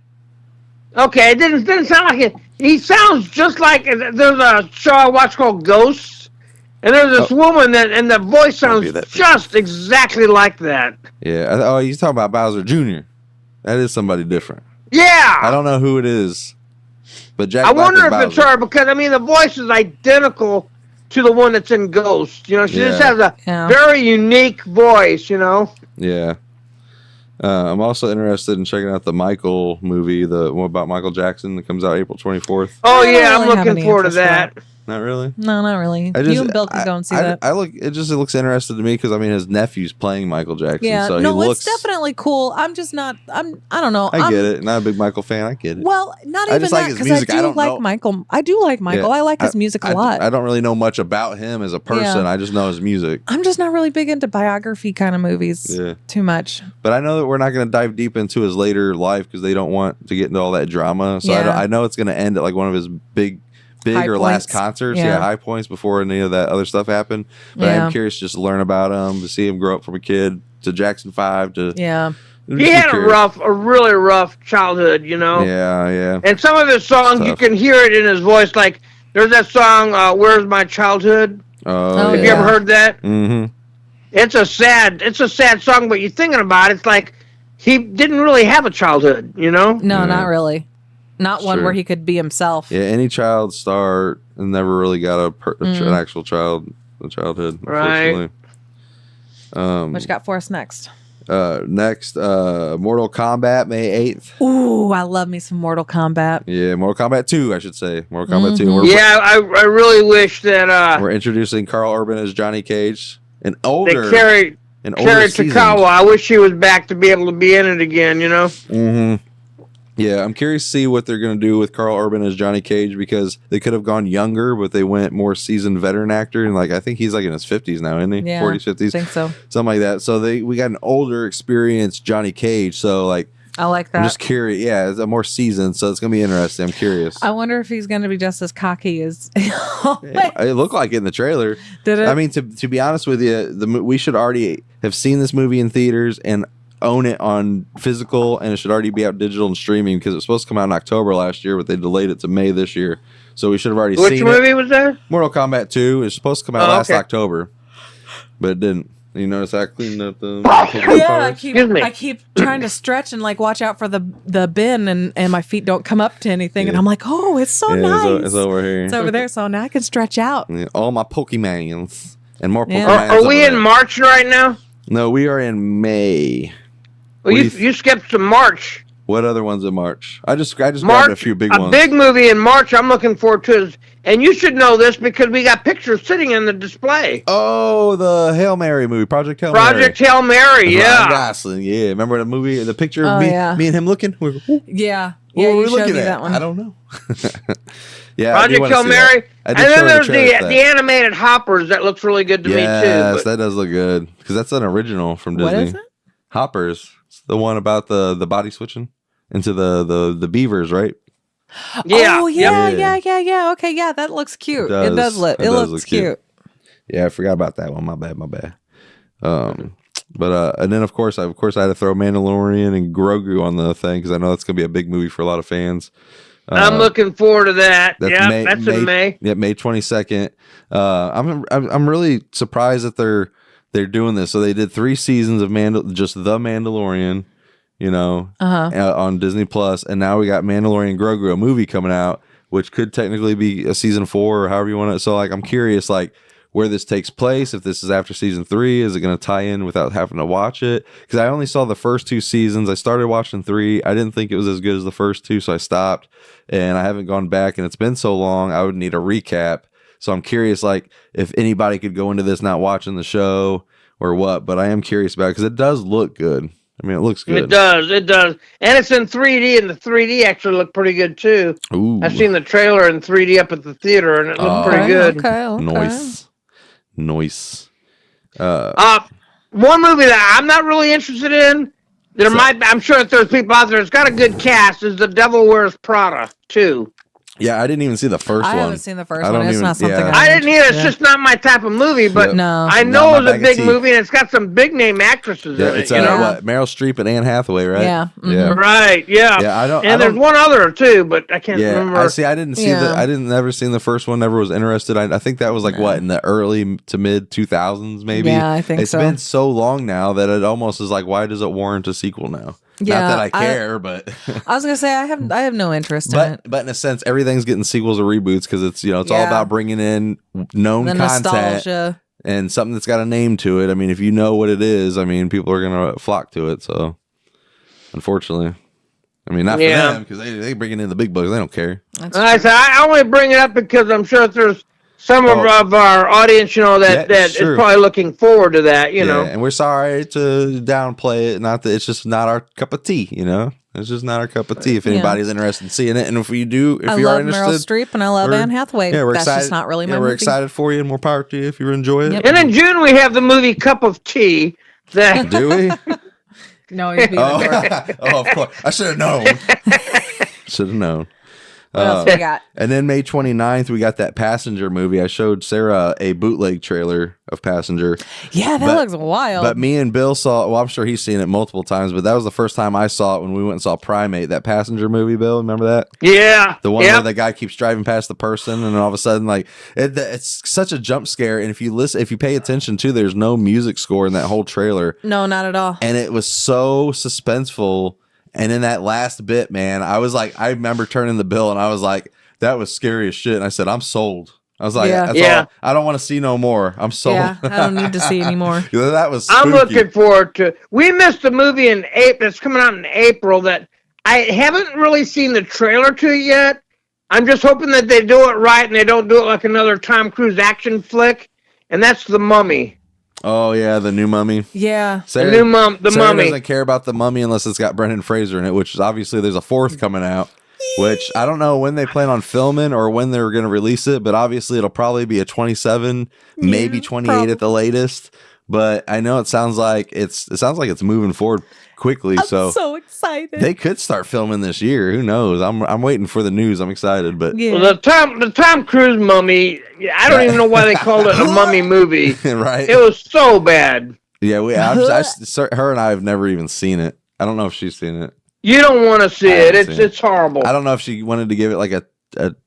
Okay, it didn't sound like it. He sounds just like there's a show I watch called Ghosts, and there's this woman and the voice sounds just exactly like that. Yeah. You're talking about Bowser Jr. That is somebody different. Yeah. I don't know who it is. But Jack I Black wonder if it's her because the voice is identical to the one that's in Ghost. She just has a very unique voice. Yeah. I'm also interested in checking out the Michael movie, the one about Michael Jackson that comes out April 24th. Oh yeah, I'm looking forward to that. Not really. No, not really. You and Bill can go and see that. It looks interesting to me because his nephew's playing Michael Jackson. Yeah, so it's definitely cool. I'm just not. I don't know. I get it. Not a big Michael fan. I get it. Well, not even that because I do like Michael. I do like Michael. I like his music a lot. I don't really know much about him as a person. Yeah. I just know his music. I'm just not really big into biography kind of movies. Too much. But I know that we're not going to dive deep into his later life because they don't want to get into all that drama. So I know it's going to end at like one of his big or last concerts, high points before any of that other stuff happened. But I am curious just to learn about him, to see him grow up from a kid to Jackson 5 to he had a really rough childhood, Yeah. And some of his songs you can hear it in his voice. Like there's that song, "Where's My Childhood." Have you ever heard that? Mm-hmm. It's a sad song, but you're thinking about it, it's like he didn't really have a childhood, No, not really. Not one where he could be himself. Yeah, any child star never really got an actual childhood, unfortunately. What you got for us next? Next, Mortal Kombat, May 8th. Ooh, I love me some Mortal Kombat. Yeah, Mortal Kombat 2, I should say. Mortal Kombat 2. I really wish that... we're introducing Carl Urban as Johnny Cage. An older... Carrie Takawa, I wish she was back to be able to be in it again, Mm-hmm. Yeah, I'm curious to see what they're going to do with Carl Urban as Johnny Cage because they could have gone younger, but they went more seasoned veteran actor. And I think he's in his 50s now, isn't he? Yeah, 40s, 50s? I think so. Something like that. So we got an older, experienced Johnny Cage. So I like that. I'm just curious. Yeah, it's a more seasoned, so it's going to be interesting. I'm curious. I wonder if he's going to be just as cocky as... It looked like it in the trailer. Did it? I mean, to be honest with you, we should already have seen this movie in theaters and own it on physical, and it should already be out digital and streaming because it was supposed to come out in October last year, but they delayed it to May this year. So we should have already seen it. Which movie was that? Mortal Kombat 2 is supposed to come out last October, but it didn't. You notice I cleaned up the I keep trying to stretch and watch out for the bin and my feet don't come up to anything and I'm like, oh, it's so nice. It's over here. It's over there, so now I can stretch out. Yeah, all my Pokemans and more Pokemans. Are we in March right now? No, we are in May. Well, you skipped to March. What other ones in March? I just grabbed a few big ones. A big movie in March I'm looking forward to and you should know this because we got pictures sitting in the display. Oh, the Hail Mary movie, Project Hail Mary, yeah. Ryan Gosling, yeah. Remember the movie, the picture of me and him looking? Yeah. What were we looking at? That one. I don't know. Yeah, Project Hail Mary. And then there's the animated Hoppers that looks really good to me too. Yes, that does look good because that's an original from Disney. What is it? Hoppers. It's the one about the body switching into the beavers, right? Yeah. Oh yeah. Okay, yeah, that looks cute. It looks cute. Yeah, I forgot about that one. My bad. But and then of course I had to throw Mandalorian and Grogu on the thing because I know that's gonna be a big movie for a lot of fans. I'm looking forward to that. Yeah, that's in May. Yeah, May 22nd. I'm really surprised that they're doing this. So they did 3 seasons of just The Mandalorian, on Disney Plus, and now we got Mandalorian Grogu, a movie coming out, which could technically be a season 4 or however you want it. So like, I'm curious, like where this takes place. If this is after season 3, is it going to tie in without having to watch it? Because I only saw the first 2 seasons. I started watching 3. I didn't think it was as good as the first 2, so I stopped, and I haven't gone back. And it's been so long, I would need a recap. So I'm curious, like if anybody could go into this not watching the show or what. But I am curious about it because it does look good. I mean, it looks good. It does, and it's in 3D, and the 3D actually looked pretty good too. Ooh. I've seen the trailer in 3D up at the theater, and it looked pretty good. Okay. Nice. One movie that I'm not really interested in. I'm sure that there's people out there. It's got a good cast. Is The Devil Wears Prada 2. Yeah, I didn't even see the first one. I haven't seen the first one. It's not something I didn't either. It's just not my type of movie, but no. I know it's a big movie, and it's got some big name actresses in it. It's what, Meryl Streep and Anne Hathaway, right? Yeah. Mm-hmm. Yeah. Right, yeah. And there's one other too, but I can't remember. I didn't see never seen the first one, never was interested. I think that was like what, in the early to mid 2000s maybe? Yeah, I think It's been so long now that it almost is like, why does it warrant a sequel now? Yeah, not that I care, but I was gonna say I have no interest in it. But in a sense, everything's getting sequels or reboots because it's all about bringing in known content nostalgia and something that's got a name to it. I mean, if you know what it is, I mean, people are gonna flock to it. So, unfortunately, I mean, not for them because they bringing in the big bucks. They don't care. I only bring it up because I'm sure there's some of our audience, that is probably looking forward to that, And we're sorry to downplay it. Not that it's just not our cup of tea, It's just not our cup of tea. If anybody's interested in seeing it, and if you are interested, Meryl Streep and I love Anne Hathaway. Yeah, we're That's excited. just not really my movie. We're excited for you, and more power to you if you enjoy it. Yep. And in June we have the movie Cup of Tea. Do we? No, of course. I should have known. Should have known. What else we got? And then May 29th, we got that Passenger movie. I showed Sarah a bootleg trailer of Passenger. Yeah, that looks wild. But me and Bill saw, well, I'm sure he's seen it multiple times, but that was the first time I saw it when we went and saw Primate, that Passenger movie, Bill. Remember that? Yeah. The one where the guy keeps driving past the person, and then all of a sudden, like, it's such a jump scare. And if you pay attention too, there's no music score in that whole trailer. No, not at all. And it was so suspenseful. And in that last bit, man, I was like, I remember turning the bill and I was like, that was scary as shit. And I said, I'm sold. I was like, that's all. I don't want to see no more. I'm sold. Yeah, I don't need to see anymore. That was spooky. I'm looking forward to. We missed a movie in April. It's coming out in April that I haven't really seen the trailer to yet. I'm just hoping that they do it right and they don't do it like another Tom Cruise action flick. And that's The Mummy. Oh yeah, the new Mummy. Yeah, Sarah, Sarah Mummy doesn't care about the Mummy unless it's got Brendan Fraser in it, which is obviously there's a 4th coming out. Which I don't know when they plan on filming or when they're going to release it, but obviously it'll probably be a 27, maybe 28 at the latest. But I know it sounds like it's moving forward quickly. I'm so excited. They could start filming this year. Who knows? I'm waiting for the news. I'm excited, but well, the Tom Cruise Mummy. I don't even know why they called it a mummy movie. Right? It was so bad. Yeah, her and I have never even seen it. I don't know if she's seen it. You don't want to see it. It's horrible. I don't know if she wanted to give it like a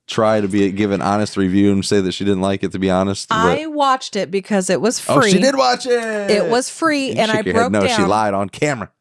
try to give an honest review and say that she didn't like it, to be honest. I watched it because it was free. Oh, she did watch it. It was free, and I broke down. No, she lied on camera.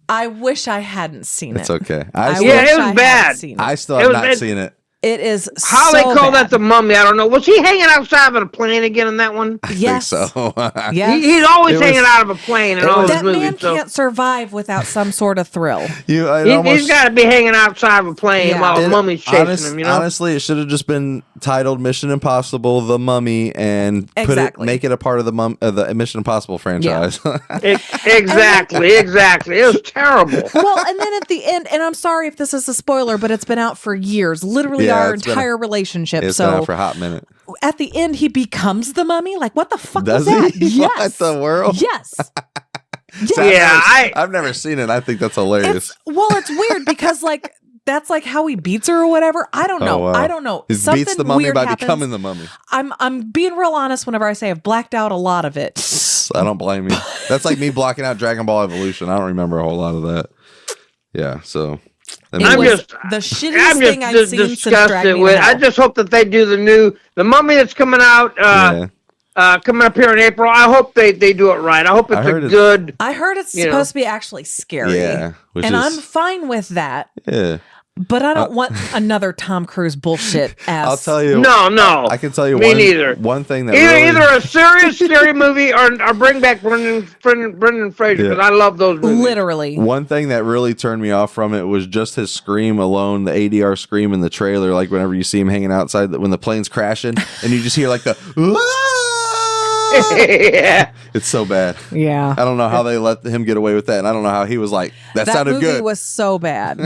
I wish I hadn't seen it. It's okay. It was bad. I still have not seen it. It is how they call that the Mummy. I don't know. Was he hanging outside of a plane again in that one? Yes. I think so. Yes. He's always hanging out of a plane in all his movies. That man can't survive without some sort of thrill. He's got to be hanging outside of a plane while a mummy's chasing him. Honestly, it should have just been titled Mission Impossible: The Mummy and make it a part of the Mission Impossible franchise. Yeah. Exactly. It was terrible. Well, and then at the end, and I'm sorry if this is a spoiler, but it's been out for years. Literally our entire relationship. It's been out for a hot minute. At the end, he becomes the mummy. Like, what the fuck was that? Yes. What the world? Yes. So I've never seen it. I think that's hilarious. It's weird because like that's like how he beats her or whatever. I don't know. Wow. I don't know. He beats the mummy by becoming the mummy. I'm being real honest whenever I say I've blacked out a lot of it. I don't blame you. That's like me blocking out Dragon Ball Evolution. I don't remember a whole lot of that. Yeah, so I'm just the shittiest thing I've seen since Dragon Ball. I just hope that they do the Mummy that's coming out. Coming up here in April. I hope they do it right. I hope it's good. I heard it's supposed to be actually scary. Yeah, I'm fine with that. Yeah. But I don't want another Tom Cruise bullshit ass. I'll tell you. No. I can tell you Me neither. One thing that either a serious scary movie or bring back Brendan Fraser, because I love those movies. Literally. One thing that really turned me off from it was just his scream alone, the ADR scream in the trailer, like whenever you see him hanging outside when the plane's crashing and you just hear like the yeah. It's so bad. Yeah. I don't know how they let him get away with that, and I don't know how he was like, that sounded good. That movie was so bad.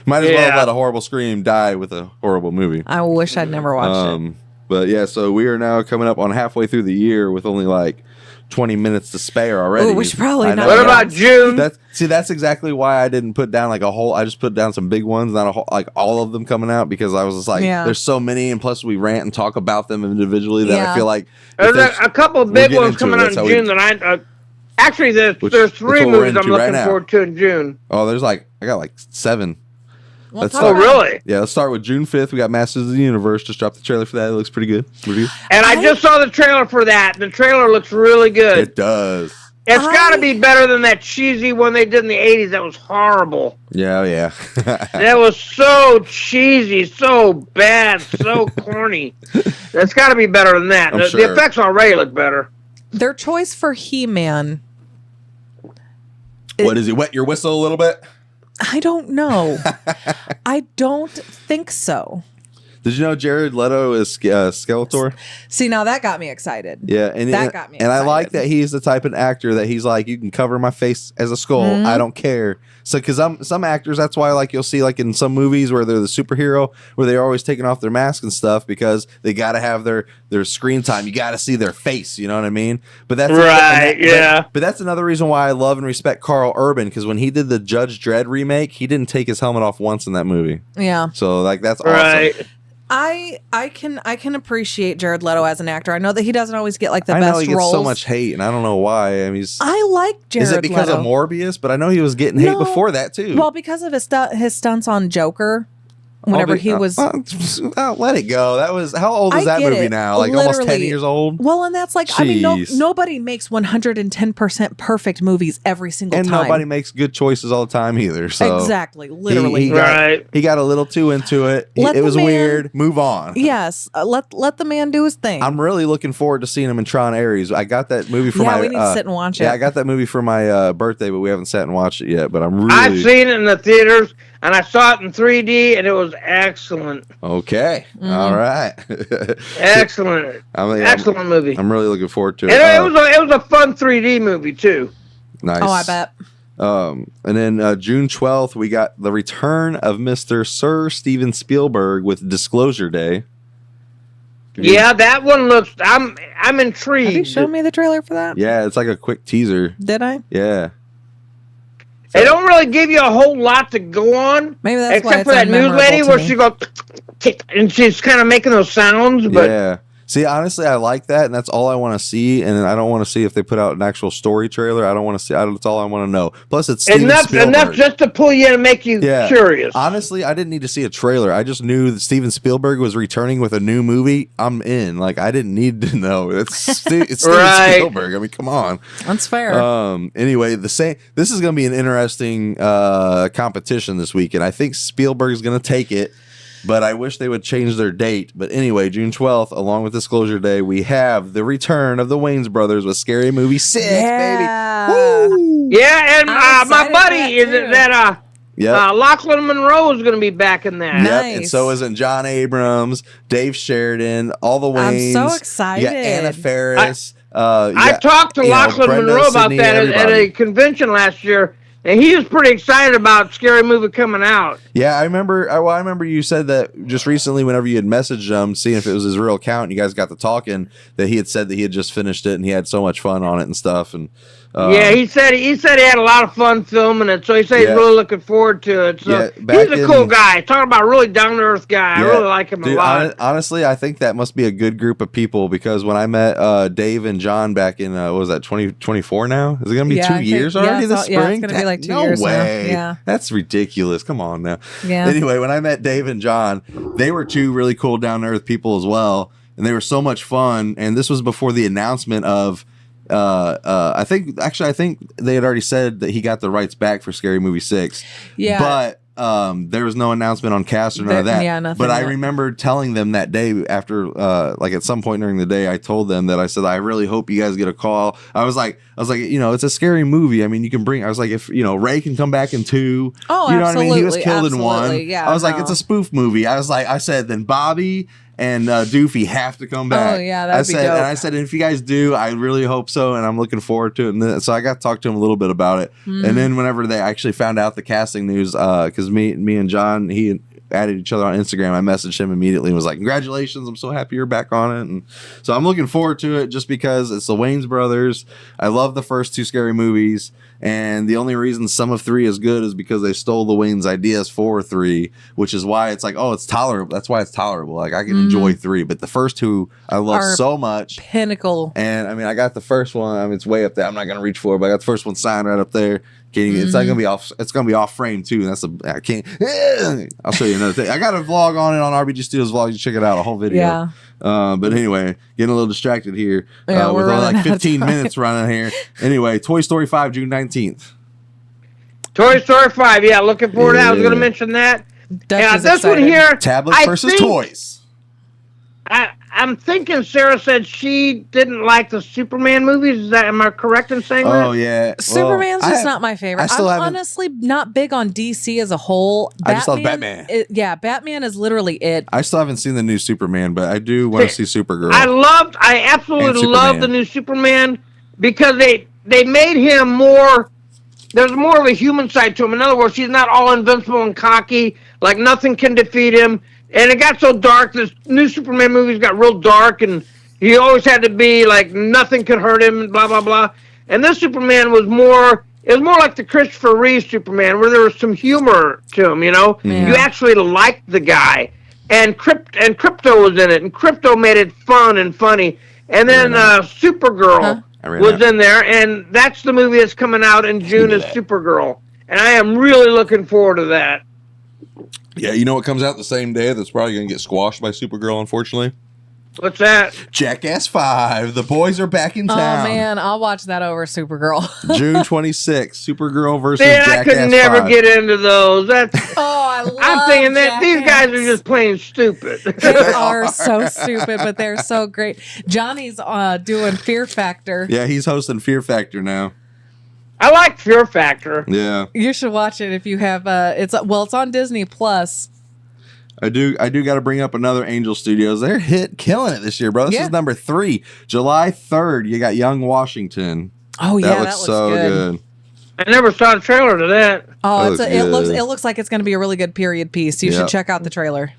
Might as well let a horrible scream die with a horrible movie. I wish I'd never watched it. But yeah, so we are now coming up on halfway through the year with only like 20 minutes to spare already. Ooh, we should probably not. What about June? That's exactly why I didn't put down like a whole. I just put down some big ones, not a whole, like all of them coming out, because I was just like, there's so many, and plus we rant and talk about them individually that I feel like there's a couple of big ones coming out in June that I actually there's 3 movies I'm looking forward to in June. Oh, I got like 7. Really? Yeah, let's start with June 5th. We got Masters of the Universe. Just dropped the trailer for that. It looks pretty good. Review. And I just saw the trailer for that. The trailer looks really good. It does. It's got to be better than that cheesy one they did in the 80s. That was horrible. Yeah. That was so cheesy, so bad, so corny. That's got to be better than that. The effects already look better. Their choice for He-Man. What, does he wet your whistle a little bit? I don't know. I don't think so. Did you know Jared Leto is Skeletor? See, now that got me excited. Yeah, and that got me excited. And I like that he's the type of actor that he's like, you can cover my face as a skull. Mm-hmm. I don't care. So, because some actors, that's why like you'll see like in some movies where they're the superhero, where they're always taking off their mask and stuff because they got to have their screen time. You got to see their face. You know what I mean? But that's right. But that's another reason why I love and respect Carl Urban, because when he did the Judge Dredd remake, he didn't take his helmet off once in that movie. Yeah. So like that's awesome. Right. I can appreciate Jared Leto as an actor. I know that he doesn't always get like the best roles. I know he gets so much hate, and I don't know why. I mean, I like Jared Leto. Is it because of Morbius? But I know he was getting hate before that too. Well, because of his stunts on Joker. Whenever he was, let it go. That was how old is that movie now? Like almost 10 years old. Well, and that's like, jeez. I mean, nobody makes 110% perfect movies every single time, and nobody makes good choices all the time either. So exactly, literally, he got a little too into it. It was weird. Move on. Yes, let the man do his thing. I'm really looking forward to seeing him in Tron Ares. I got that movie for we need to sit and watch it. Yeah, I got that movie for my birthday, but we haven't sat and watched it yet. But I've seen it in the theaters. And I saw it in 3D, and it was excellent. Okay. All right. Excellent. Excellent movie. I'm really looking forward to it. And it was a fun 3D movie, too. Nice. Oh, I bet. And then June 12th, we got the return of Mr. Sir Steven Spielberg with Disclosure Day. Yeah, that one looks... I'm intrigued. Have you shown me the trailer for that? Yeah, it's like a quick teaser. Did I? Yeah. They don't really give you a whole lot to go on. Maybe that's except for that news lady where she goes and she's kind of making those sounds. But yeah. See, honestly, I like that, and that's all I want to see. And I don't want to see if they put out an actual story trailer. I don't want to see. That's all I want to know. Plus, it's Steven Spielberg. Enough just to pull you in and make you curious. Honestly, I didn't need to see a trailer. I just knew that Steven Spielberg was returning with a new movie. I'm in. Like, I didn't need to know. It's Steven Spielberg. I mean, come on. That's fair. Anyway, this is going to be an interesting competition this weekend. I think Spielberg's going to take it. But I wish they would change their date. But anyway, June 12th, along with Disclosure Day, we have the return of the Wayans Brothers with Scary Movie 6, baby. Woo! Yeah, and my buddy is that Lachlan Monroe is going to be back in that. Nice. Yep, and so isn't John Abrams, Dave Sheridan, all the Wayans. I'm so excited. Yeah, Anna Faris. I talked to Lachlan Monroe about that at a convention last year. And he was pretty excited about Scary Movie coming out. Yeah, I remember you said that just recently whenever you had messaged him, seeing if it was his real account, and you guys got to talking, that he had said that he had just finished it and he had so much fun on it and stuff. And Yeah, he said he had a lot of fun filming it, so he said he's really looking forward to it. So he's a cool guy. Talking about a really down to earth guy. I really like him a lot. Honestly, I think that must be a good group of people because when I met Dave and John back in what was that 2024 now? Is it going to be 2 years already this spring? Yeah, it's going to be like 2 years. No way. Now. Yeah, that's ridiculous. Come on now. Yeah. Anyway, when I met Dave and John, they were two really cool down to earth people as well, and they were so much fun. And this was before the announcement of. I think they had already said that he got the rights back for Scary Movie 6. Yeah. But there was no announcement on cast or none of that. Yeah, nothing. But I remember telling them that day after, like at some point during the day, I told them that I said, I really hope you guys get a call. I was like, it's a scary movie. I mean, you can bring. I was like, if Ray can come back in 2. Oh, you know absolutely. What I mean? He was killed in 1. Yeah. I was like, it's a spoof movie. I said, then Bobby and Doofy have to come back. Oh yeah, that'd be dope. And I said, if you guys do, I really hope so, and I'm looking forward to it. And so I got to talk to him a little bit about it. And then whenever they actually found out the casting news, because me and John, he added each other on Instagram, I messaged him immediately and was like, congratulations, I'm so happy you're back on it. And so I'm looking forward to it just because it's the Wayans brothers. I love the first 2 scary movies. And the only reason some of 3 is good is because they stole the Wayans ideas for 3, which is why it's like, oh, it's tolerable. That's why it's tolerable. Like I can enjoy 3, but the first 2 I love so much. Pinnacle. And I mean, I got the first one. I mean, it's way up there. I'm not gonna reach for it, but I got the first one signed right up there. It's not gonna be off. It's gonna be off frame too. I can't. I'll show you another thing. I got a vlog on it on RBG Studios vlog. You check it out, a whole video. Yeah. But anyway, getting a little distracted here with only like 15 minutes running here. Anyway, Toy Story 5, June 19th. Toy Story 5, yeah, looking forward to that. I was going to mention that. This exciting. One here, tablets versus toys. I'm thinking Sarah said she didn't like the Superman movies. Am I correct in saying that? Oh, yeah. Superman's just not my favorite. I'm honestly not big on DC as a whole. I just love Batman. Batman is literally it. I still haven't seen the new Superman, but I do want to see Supergirl. I absolutely love the new Superman because they made him more. There's more of a human side to him. In other words, he's not all invincible and cocky, like nothing can defeat him. And it got so dark. This new Superman movies got real dark, and he always had to be like nothing could hurt him, blah blah blah. And this Superman was more. It was more like the Christopher Reeve Superman, where there was some humor to him. You know, you actually liked the guy. And Crypto was in it, and Crypto made it fun and funny. And then Supergirl was in there, and that's the movie that's coming out in June is Supergirl, and I am really looking forward to that. Yeah, you know what comes out the same day that's probably going to get squashed by Supergirl, unfortunately? What's that? Jackass 5. The boys are back in town. Oh, man. I'll watch that over Supergirl. June 26th. Supergirl versus Jackass 5. I could never get into those. I'm thinking that these guys are just plain stupid. They are so stupid, but they're so great. Johnny's doing Fear Factor. Yeah, he's hosting Fear Factor now. I like Fear Factor. Yeah. You should watch it if you have it's on Disney Plus. I do got to bring up another Angel Studios. They're killing it this year, bro. This is number 3. July 3rd, you got Young Washington. Oh yeah, that looks so good. I never saw a trailer to that. Oh, it looks like it's going to be a really good period piece. You should check out the trailer.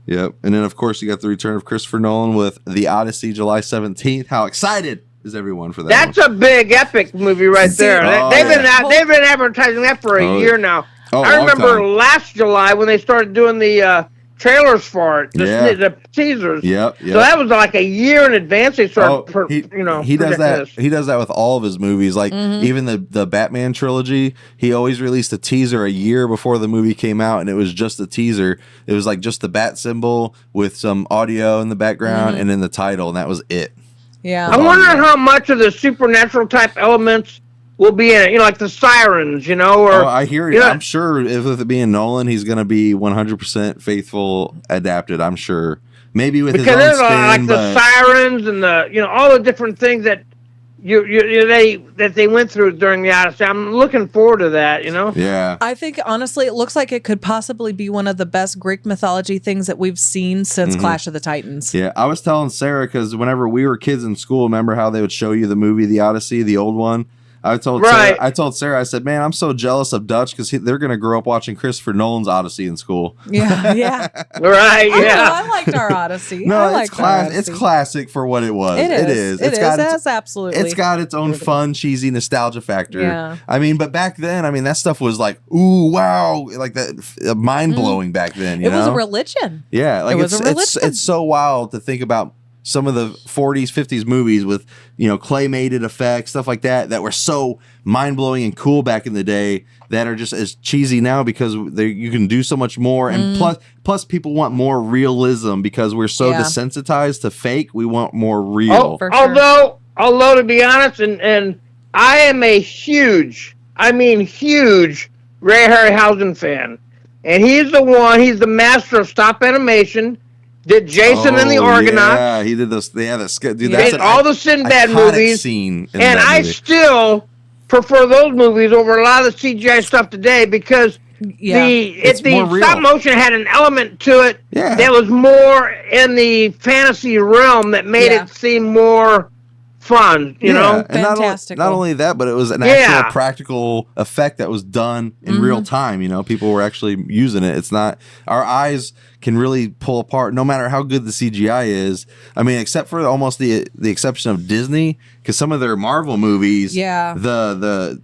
Yep. And then of course you got the return of Christopher Nolan with The Odyssey, July 17th. How excited is everyone for that? That's a big epic movie right there. They've been advertising that for a year now. I remember last July when they started doing the trailers for it, the teasers. Yep. So that was like a year in advance. They started, he does that. He does that with all of his movies. Like even the Batman trilogy, he always released a teaser a year before the movie came out, and it was just a teaser. It was like just the bat symbol with some audio in the background and then the title, and that was it. Yeah. I wonder how much of the supernatural type elements will be in it, like the sirens, or... I hear you. I'm sure if it being Nolan, he's going to be 100% faithful adapted, I'm sure. Maybe with his own spin, like the sirens and the, all the different things that they went through during the Odyssey. I'm looking forward to that, Yeah. I think, honestly, it looks like it could possibly be one of the best Greek mythology things that we've seen since Clash of the Titans. Yeah, I was telling Sarah, because whenever we were kids in school, remember how they would show you the movie The Odyssey, the old one? I told Sarah, I said, man, I'm so jealous of Dutch because they're going to grow up watching Christopher Nolan's Odyssey in school. Yeah, yeah. Right, yeah. I liked our Odyssey. No, it's classic for what it was. It is. Absolutely. It's got its own fun, cheesy nostalgia factor. Yeah. I mean, but back then, I mean, that stuff was like, ooh, wow, like that mind-blowing back then. It was a religion. Yeah, like it's so wild to think about some of the 40s, 50s movies with, claymated effects, stuff like that were so mind-blowing and cool back in the day that are just as cheesy now because you can do so much more. And plus people want more realism because we're so desensitized to fake. We want more real. For sure. Although to be honest, and I am a huge Ray Harryhausen fan. And he's the master of stop animation. Did Jason and the Argonauts? Yeah, he did those. Yeah, that's good. Dude, that's all the Sinbad movies. Scene and I still prefer those movies over a lot of the CGI stuff today because the stop motion had an element to it that was more in the fantasy realm that made it seem more fun, you know? And not only that, but it was an actual practical effect that was done in real time, people were actually using it. It's not, our eyes can really pull apart no matter how good the CGI is. I mean, except for almost the exception of Disney, because some of their Marvel movies, the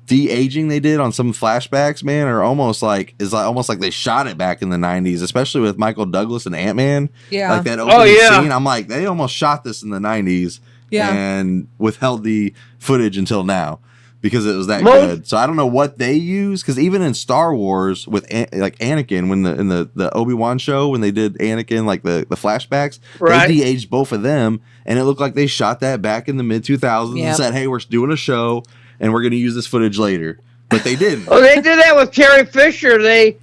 de-aging they did on some flashbacks, man, are almost like they shot it back in the 90s, especially with Michael Douglas and Ant-Man. Yeah. Like that opening scene. I'm like, they almost shot this in the 90s. Yeah. And withheld the footage until now because it was that good. So I don't know what they use because even in Star Wars with like Anakin, when in the Obi-Wan show when they did Anakin like the flashbacks, they de-aged both of them, and it looked like they shot that back in the mid 2000s and said, "Hey, we're doing a show and we're going to use this footage later," but they didn't. Oh, they did that with Carrie Fisher. They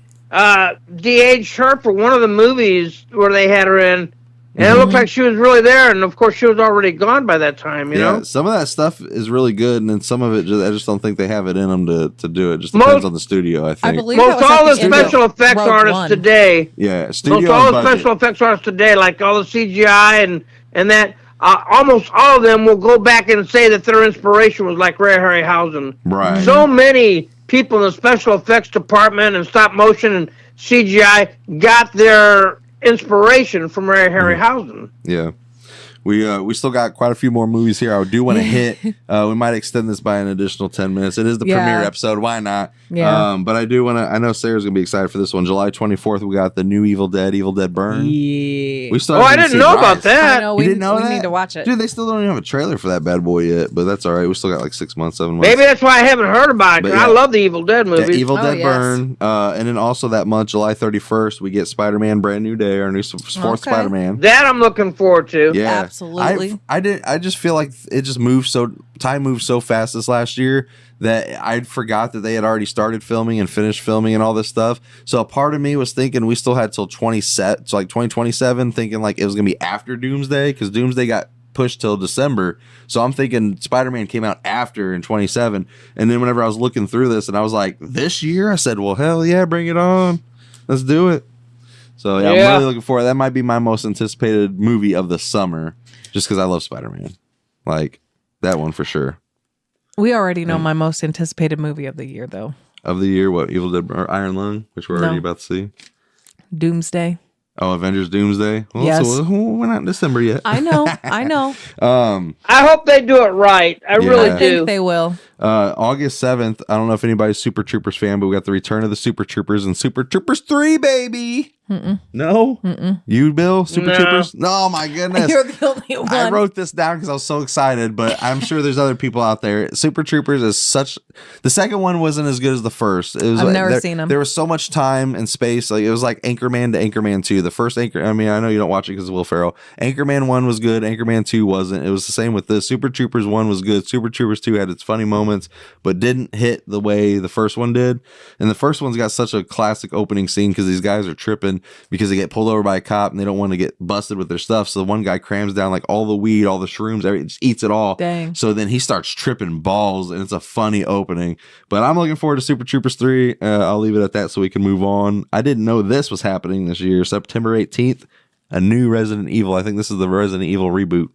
de-aged her for one of the movies where they had her in. And it looked like she was really there, and of course she was already gone by that time, you know? Some of that stuff is really good, and then some of it, I just don't think they have it in them to do it. It just depends on the studio, I think. I believe most all the special effects artists today. Yeah, studio. Most all the special effects artists today, like all the CGI and that, almost all of them will go back and say that their inspiration was like Ray Harryhausen. Right. So many people in the special effects department and stop motion and CGI got their inspiration from Ray Harryhausen. Yeah. We still got quite a few more movies here. I do want to hit. We might extend this by an additional 10 minutes. It is the premiere episode. Why not? Yeah. But I do want to. I know Sarah's gonna be excited for this one. July 24th, we got the new Evil Dead Burn. Yeah. We still. I didn't know about that. I know, we didn't know that? We need to watch it, dude. They still don't even have a trailer for that bad boy yet, but that's all right. We still got like 6 months, 7 months. Maybe that's why I haven't heard about it. I love the Evil Dead movies. Evil Dead Burn, and then also that month, July 31st, we get Spider-Man: Brand New Day, our new fourth Spider-Man. That I'm looking forward to. Yeah, absolutely. I just feel like it just time moved so fast this last year that I forgot that they had already started filming and finished filming and all this stuff. So a part of me was thinking we still had till 2027, thinking like it was gonna be after Doomsday because Doomsday got pushed till December. So I'm thinking Spider-Man came out after in 27. And then whenever I was looking through this and I was like, this year, I said, well, hell yeah, bring it on. Let's do it. So yeah, I'm really looking forward. That might be my most anticipated movie of the summer. Just because I love Spider-Man. Like, that one for sure. We already know my most anticipated movie of the year, though. Of the year? What? Evil Dead or Iron Lung? Which we're already about to see? Doomsday. Oh, Avengers Doomsday? Well, yes. So we're not in December yet. I know. I hope they do it right. I really do. I think they will. August 7th, I don't know if anybody's Super Troopers fan, but we got the return of the Super Troopers and Super Troopers 3, baby. No? You, Bill? Super Troopers? No, my goodness. You're the only one. I wrote this down because I was so excited, but I'm sure there's other people out there. Super Troopers is such... The second one wasn't as good as the first. I've never seen them. There was so much time and space. Like it was like Anchorman to Anchorman 2. The first I know you don't watch it because of Will Ferrell. Anchorman 1 was good. Anchorman 2 wasn't. It was the same with this. Super Troopers 1 was good. Super Troopers 2 had its funny moments, but didn't hit the way the first one did. And the first one's got such a classic opening scene because these guys are tripping because they get pulled over by a cop and they don't want to get busted with their stuff. So the one guy crams down like all the weed, all the shrooms, everything, just eats it all. Dang. So then he starts tripping balls and it's a funny opening. But I'm looking forward to Super Troopers 3. I'll leave it at that so we can move on. I didn't know this was happening this year. September 18th, a new Resident Evil. I think this is the Resident Evil reboot.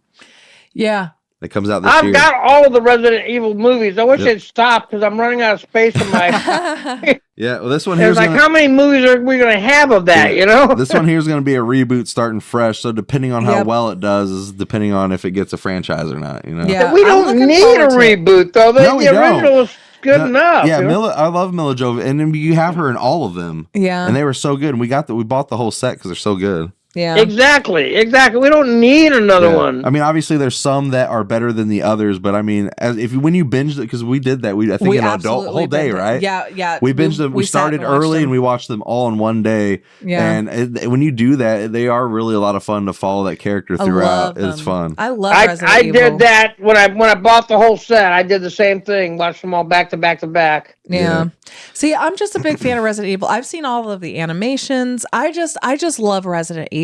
Yeah. It comes out this year. I've got all of the Resident Evil movies. I wish they'd stop because I'm running out of space in my. Yeah, well, this one here's like, how many movies are we going to have of that? You know, this one here is going to be a reboot, starting fresh. So depending on how well it does is depending on if it gets a franchise or not. You know, yeah, we don't need a reboot though. The original was good enough. Yeah, I love Mila Jovovich, and then you have her in all of them. Yeah, and they were so good. And we bought the whole set because they're so good. Yeah, exactly. We don't need another one. I mean, obviously, there's some that are better than the others, but I mean, when you binged it, because we did that, I think an adult whole day, right? Yeah. We binged them. We started early and we watched them all in one day. Yeah, and when you do that, they are really a lot of fun to follow that character throughout. It's fun. I love. Resident Evil. Did that when I bought the whole set. I did the same thing. Watched them all back to back to back. Yeah. See, I'm just a big fan of Resident Evil. I've seen all of the animations. I just love Resident Evil.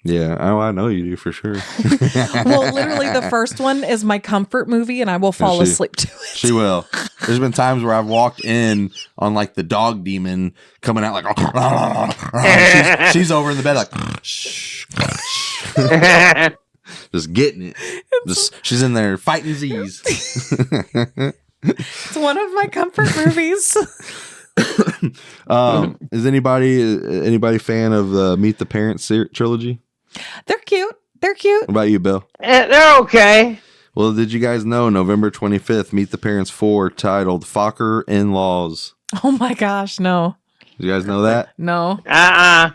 Yeah, I know you do for sure. Well, literally, the first one is my comfort movie, and I will fall asleep to it. She will. There's been times where I've walked in on like the dog demon coming out like, she's over in the bed like, shh. Just getting it. She's in there fighting Z's. It's one of my comfort movies. Is anybody fan of the Meet the Parents trilogy? They're cute. What about you, Bill? They're okay. Well, did you guys know November 25th, Meet the Parents 4, titled Fokker In-Laws? Oh my gosh, no. Did you guys know that? No.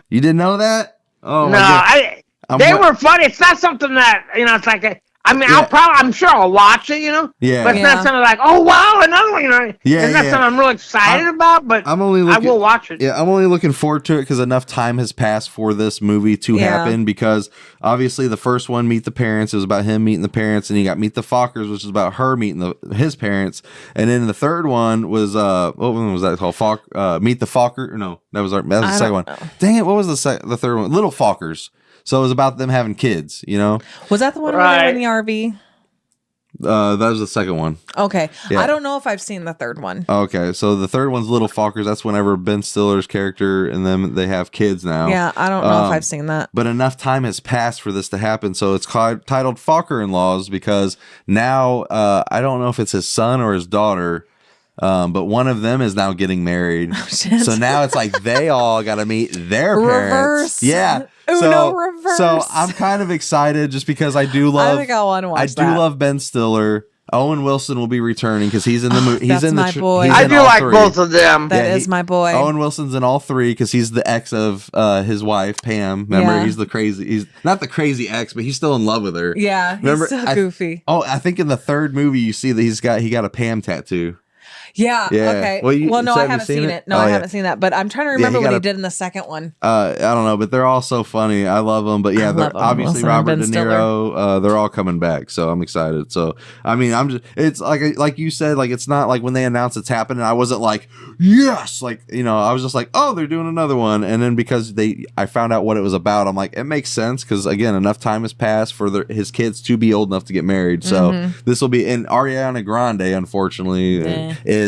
You didn't know that? Oh no, they were funny. It's not something that, it's like I'm sure I'll watch it, Yeah. But it's not something like, oh wow, another one, It's not something I'm really excited about, but I will watch it. Yeah, I'm only looking forward to it because enough time has passed for this movie to happen. Because obviously the first one, Meet the Parents, it was about him meeting the parents, and you got Meet the Fockers, which is about her meeting his parents, and then the third one was what one was that called? Meet the Focker? No, that was the second one. Dang it, what was the third one? Little Fockers. So it was about them having kids, Was that the one where they were in the RV? That was the second one. Okay. Yeah. I don't know if I've seen the third one. Okay. So the third one's Little Fockers. That's whenever Ben Stiller's character and them, they have kids now. Yeah, I don't know if I've seen that. But enough time has passed for this to happen. So it's titled Fokker In-Laws because now I don't know if it's his son or his daughter. But one of them is now getting married. Oh, shit. So now it's like they all got to meet their parents. Reverse. Yeah. Reverse. So I'm kind of excited just because I do love. I think I want to watch that. I do love Ben Stiller. Owen Wilson will be returning because he's in the movie. That's my boy. I do like both of them. That is my boy. Owen Wilson's in all three because he's the ex of his wife Pam. Remember, he's he's not the crazy ex, but he's still in love with her. Yeah, remember, he's so goofy. I think in the third movie you see that he got a Pam tattoo. Yeah. Okay. Well, no, I haven't seen it. No, I haven't seen that. But I'm trying to remember what he did in the second one. I don't know, but they're all so funny. I love them. But yeah, they're obviously Robert De Niro. They're all coming back, so I'm excited. So I mean, it's like you said, like it's not like when they announced it's happening. I wasn't like yes, like I was just like oh, they're doing another one. And then because I found out what it was about, I'm like it makes sense because again, enough time has passed for his kids to be old enough to get married. So this will be. And Ariana Grande, unfortunately, is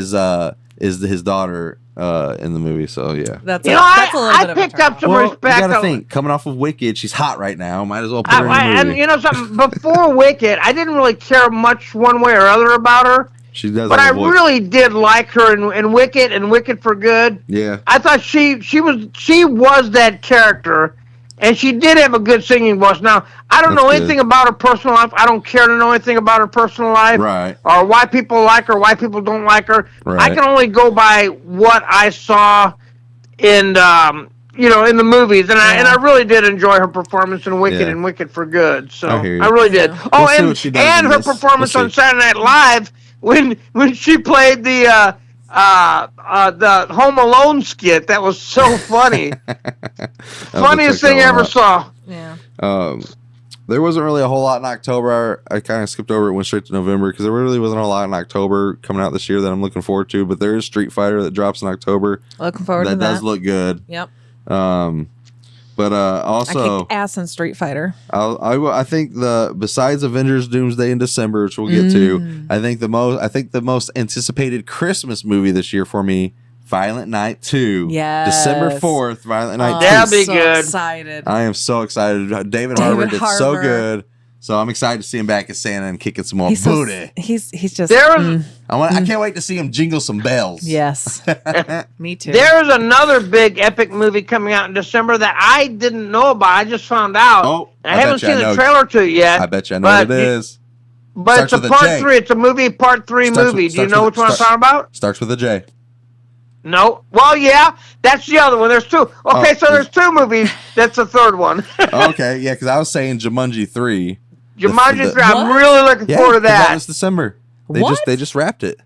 his daughter in the movie. So yeah, that's a little bit I picked up some respect. You gotta think, coming off of Wicked, she's hot right now. Might as well put her in the movie. And something, before Wicked, I didn't really care much one way or other about her. She does, but I really did like her in Wicked and Wicked for Good. Yeah, I thought she was that character. And she did have a good singing voice. Now, I don't know anything about her personal life. I don't care to know anything about her personal life. Right. Or why people like her, why people don't like her. Right. I can only go by what I saw in in the movies. And I really did enjoy her performance in Wicked and Wicked for Good. So I really did. Oh, and her performance on Saturday Night Live when she played the Home Alone skit. That was so funny. Funniest thing I ever saw. Yeah. There wasn't really a whole lot in October. I kind of skipped over it, went straight to November because there really wasn't a lot in October coming out this year that I'm looking forward to. But there is Street Fighter that drops in October. Looking forward to that. That does look good. Yep. But also, I kicked ass in Street Fighter. I think besides Avengers: Doomsday in December, which we'll get to, I think the most anticipated Christmas movie this year for me, Violent Night 2. Yes. December 4th, Violent Night 2. That'll be good. Excited. I am so excited. David Harbour did so good. So I'm excited to see him back as Santa and kicking some more booty. He's just. I can't wait to see him jingle some bells. Yes, me too. There's another big epic movie coming out in December that I didn't know about. I just found out. Oh, I haven't seen the trailer to it yet. I bet you I know what it is. But it's a part 3. It's a movie part 3 movie. Do you know which one I'm talking about? Starts with a J. No. Well, yeah, that's the other one. There's 2. Okay, so there's 2 movies. That's the third one. Okay, yeah, because I was saying Jumanji 3. Jumanji 3. I'm really looking forward to that. That was December. They just wrapped it.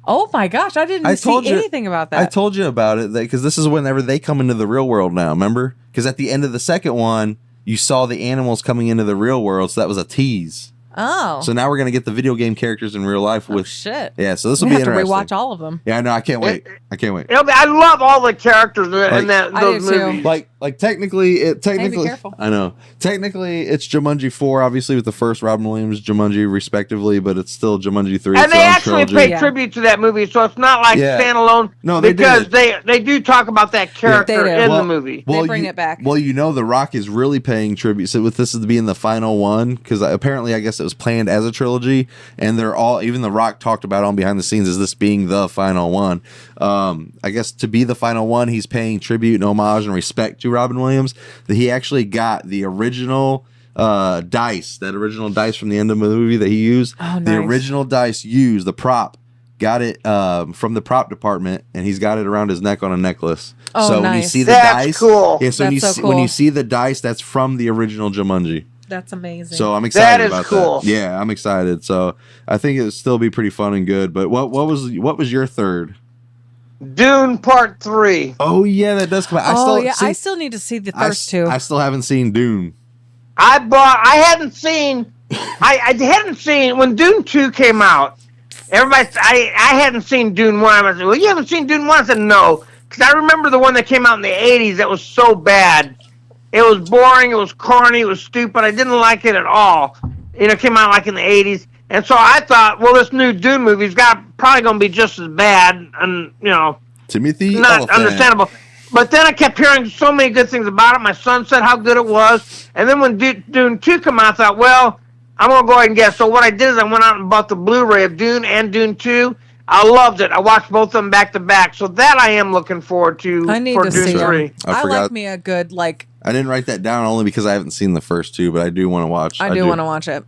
Oh my gosh, I didn't see anything about that. I told you about it because this is whenever they come into the real world now, remember? Because at the end of the second one, you saw the animals coming into the real world, so that was a tease. Oh. So now we're going to get the video game characters in real life with... shit. Yeah, so this will be interesting. We have to rewatch all of them. Yeah, I know. I can't wait. I love all the characters in those movies. Like technically... Hey, be careful. I know. Technically, it's Jumanji 4, obviously, with the first Robin Williams Jumanji, respectively, but it's still Jumanji 3. And they actually pay tribute to that movie, so it's not like standalone. No, because they do talk about that character in the movie. They bring it back. Well, The Rock is really paying tribute. So with this is being the final one, because apparently, I guess it was planned as a trilogy, and they're all, even The Rock talked about on behind the scenes as this being the final one. I guess to be the final one, he's paying tribute and homage and respect to Robin Williams. That he actually got the original dice, that original dice from the end of the movie that he used. Oh, nice. The original dice used, the prop, got it from the prop department, and he's got it around his neck on a necklace. Oh, so nice. when you see the dice, cool. Yeah, so when you see the dice, that's from the original Jumanji. That's amazing. So I'm excited about that. Yeah, I'm excited. So I think it'll still be pretty fun and good. But what was your third? Dune Part 3. Oh yeah, that does come out. I still need to see the first 2. I still haven't seen Dune. I hadn't seen when Dune 2 came out. Everybody, I hadn't seen Dune 1. I said, well, you haven't seen Dune 1? I said, no. Because I remember the one that came out in the 80s that was so bad. It was boring, it was corny, it was stupid. I didn't like it at all. It came out like in the 80s. And so I thought, well, this new Dune movie's probably going to be just as bad. And, Timothy not Oliphant. Understandable. But then I kept hearing so many good things about it. My son said how good it was. And then when Dune 2 came out, I thought, well, I'm going to go ahead and guess. So what I did is I went out and bought the Blu-ray of Dune and Dune 2. I loved it. I watched both of them back to back. So that I am looking forward to. I need for to Dune see 3. I like me a good, I didn't write that down only because I haven't seen the first 2, but I do want to watch. I do want to watch it.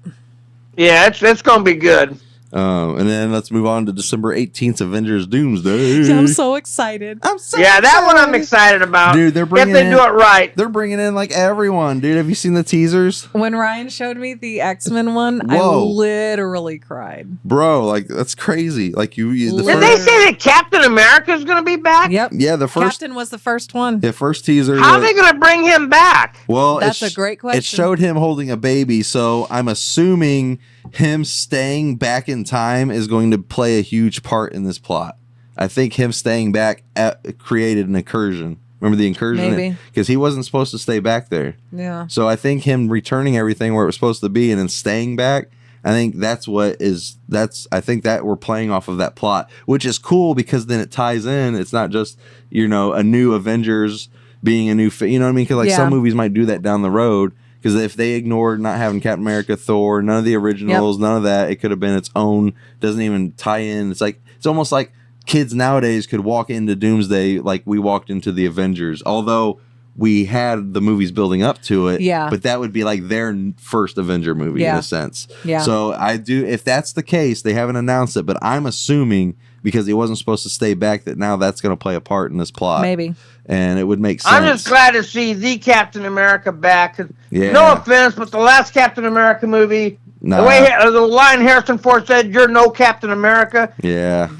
Yeah, it's going to be good. And then let's move on to December 18th, Avengers Doomsday. Yeah, I'm so excited. That one I'm excited about. Dude, if they do it right. They're bringing in like everyone, dude. Have you seen the teasers? When Ryan showed me the X-Men one, I literally cried. Bro, like that's crazy. Like Did they say that Captain America is going to be back? Yep. Yeah, the first Captain was the first one. The first teaser. How are they going to bring him back? Well, that's a great question. It showed him holding a baby, so I'm assuming him staying back in time is going to play a huge part in this plot. I think him staying back created an incursion. Remember the incursion? Maybe. Because he wasn't supposed to stay back there. Yeah. So I think him returning everything where it was supposed to be and then staying back, I think I think that we're playing off of that plot, which is cool because then it ties in. It's not just, a new Avengers being a new, you know what I mean? Because some movies might do that down the road. Because if they ignored not having Captain America, Thor, none of the originals, none of that, it could have been its own, doesn't even tie in. It's almost like kids nowadays could walk into Doomsday like we walked into the Avengers. Although we had the movies building up to it. Yeah. But that would be like their first Avenger movie in a sense. Yeah. So if that's the case, they haven't announced it, but I'm assuming because he wasn't supposed to stay back that now that's going to play a part in this plot. Maybe. And it would make sense. I'm just glad to see the Captain America back. Yeah. No offense, but the last Captain America movie, the line Harrison Ford said, "You're no Captain America." Yeah.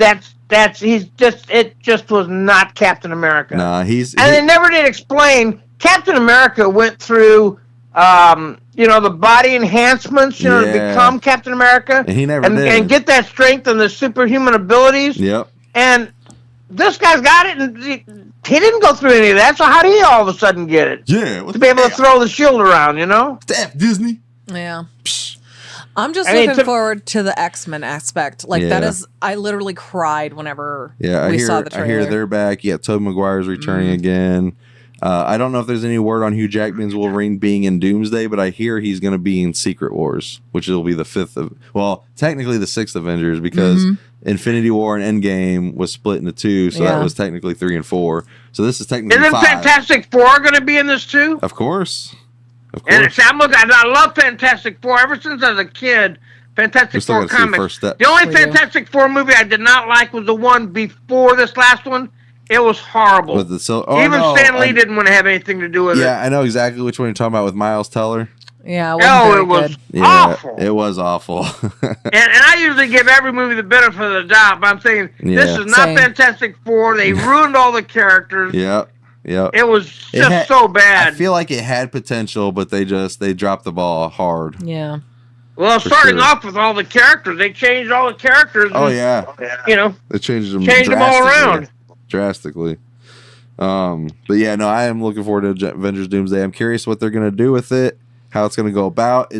It just was not Captain America. Nah, they never did explain. Captain America went through, the body enhancements, to become Captain America. And he never did. And get that strength and the superhuman abilities. Yep. And this guy's got it, and he didn't go through any of that, so how did he all of a sudden get it? Yeah. To be able to throw the shield around, Steph Disney. Yeah. I'm just looking forward to the X-Men aspect. That is, I literally cried whenever we saw the trailer. I hear they're back. Yeah, Tobey Maguire's returning again. I don't know if there's any word on Hugh Jackman's Wolverine being in Doomsday, but I hear he's going to be in Secret Wars, which will be the technically the 6th Avengers, because Infinity War and Endgame was split into 2, so that was technically 3 and 4. So this is technically Isn't 5. Fantastic Four going to be in this too? Of course. And I love Fantastic Four ever since I was a kid. Fantastic Four comics. The only Fantastic Four movie I did not like was the one before this last one. It was horrible. Even Stan Lee didn't want to have anything to do with it. Yeah, I know exactly which one you're talking about with Miles Teller. Yeah, it was awful. It was awful. and I usually give every movie the benefit of the doubt, but I'm saying this is not Fantastic Four. They ruined all the characters. Yep. It was just so bad. I feel like it had potential, but they dropped the ball hard. Yeah. Well, starting off with all the characters, they changed all the characters. Oh yeah. They changed them all around. Drastically. But yeah, no, I am looking forward to Avengers Doomsday. I'm curious what they're going to do with it, how it's going to go about.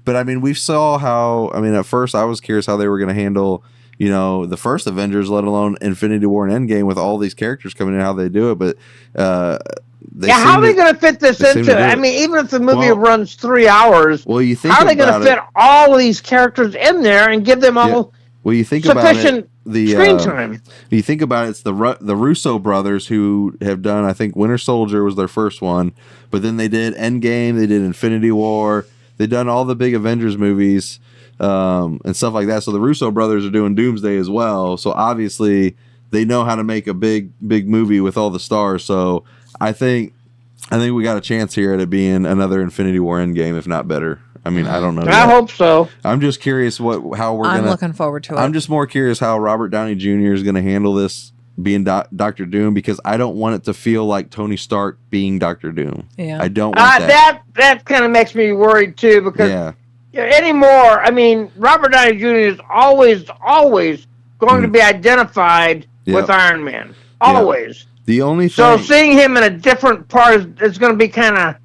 But I mean, we saw how, at first I was curious how they were going to handle, the first Avengers, let alone Infinity War and Endgame, with all these characters coming in, how they do it. But how are they going to fit this into it? Even if the movie runs 3 hours, you think how are they going to fit all of these characters in there and give them all you think sufficient screen time? You think about it, it's the Russo brothers who have done, I think Winter Soldier was their first one, but then they did Endgame, they did Infinity War, they've done all the big Avengers movies and stuff like that. So the Russo brothers are doing Doomsday as well. So obviously they know how to make a big movie with all the stars. So I think we got a chance here at it being another Infinity War Endgame, if not better. I don't know. I hope so. I'm just curious I'm looking forward to it. I'm just more curious how Robert Downey Jr. is going to handle this being Dr. Doom, because I don't want it to feel like Tony Stark being Dr. Doom. Yeah. I don't want that. That kind of makes me worried too, because anymore, Robert Downey Jr. is always going to be identified with Iron Man. Always. The only thing... So seeing him in a different part is going to be kind of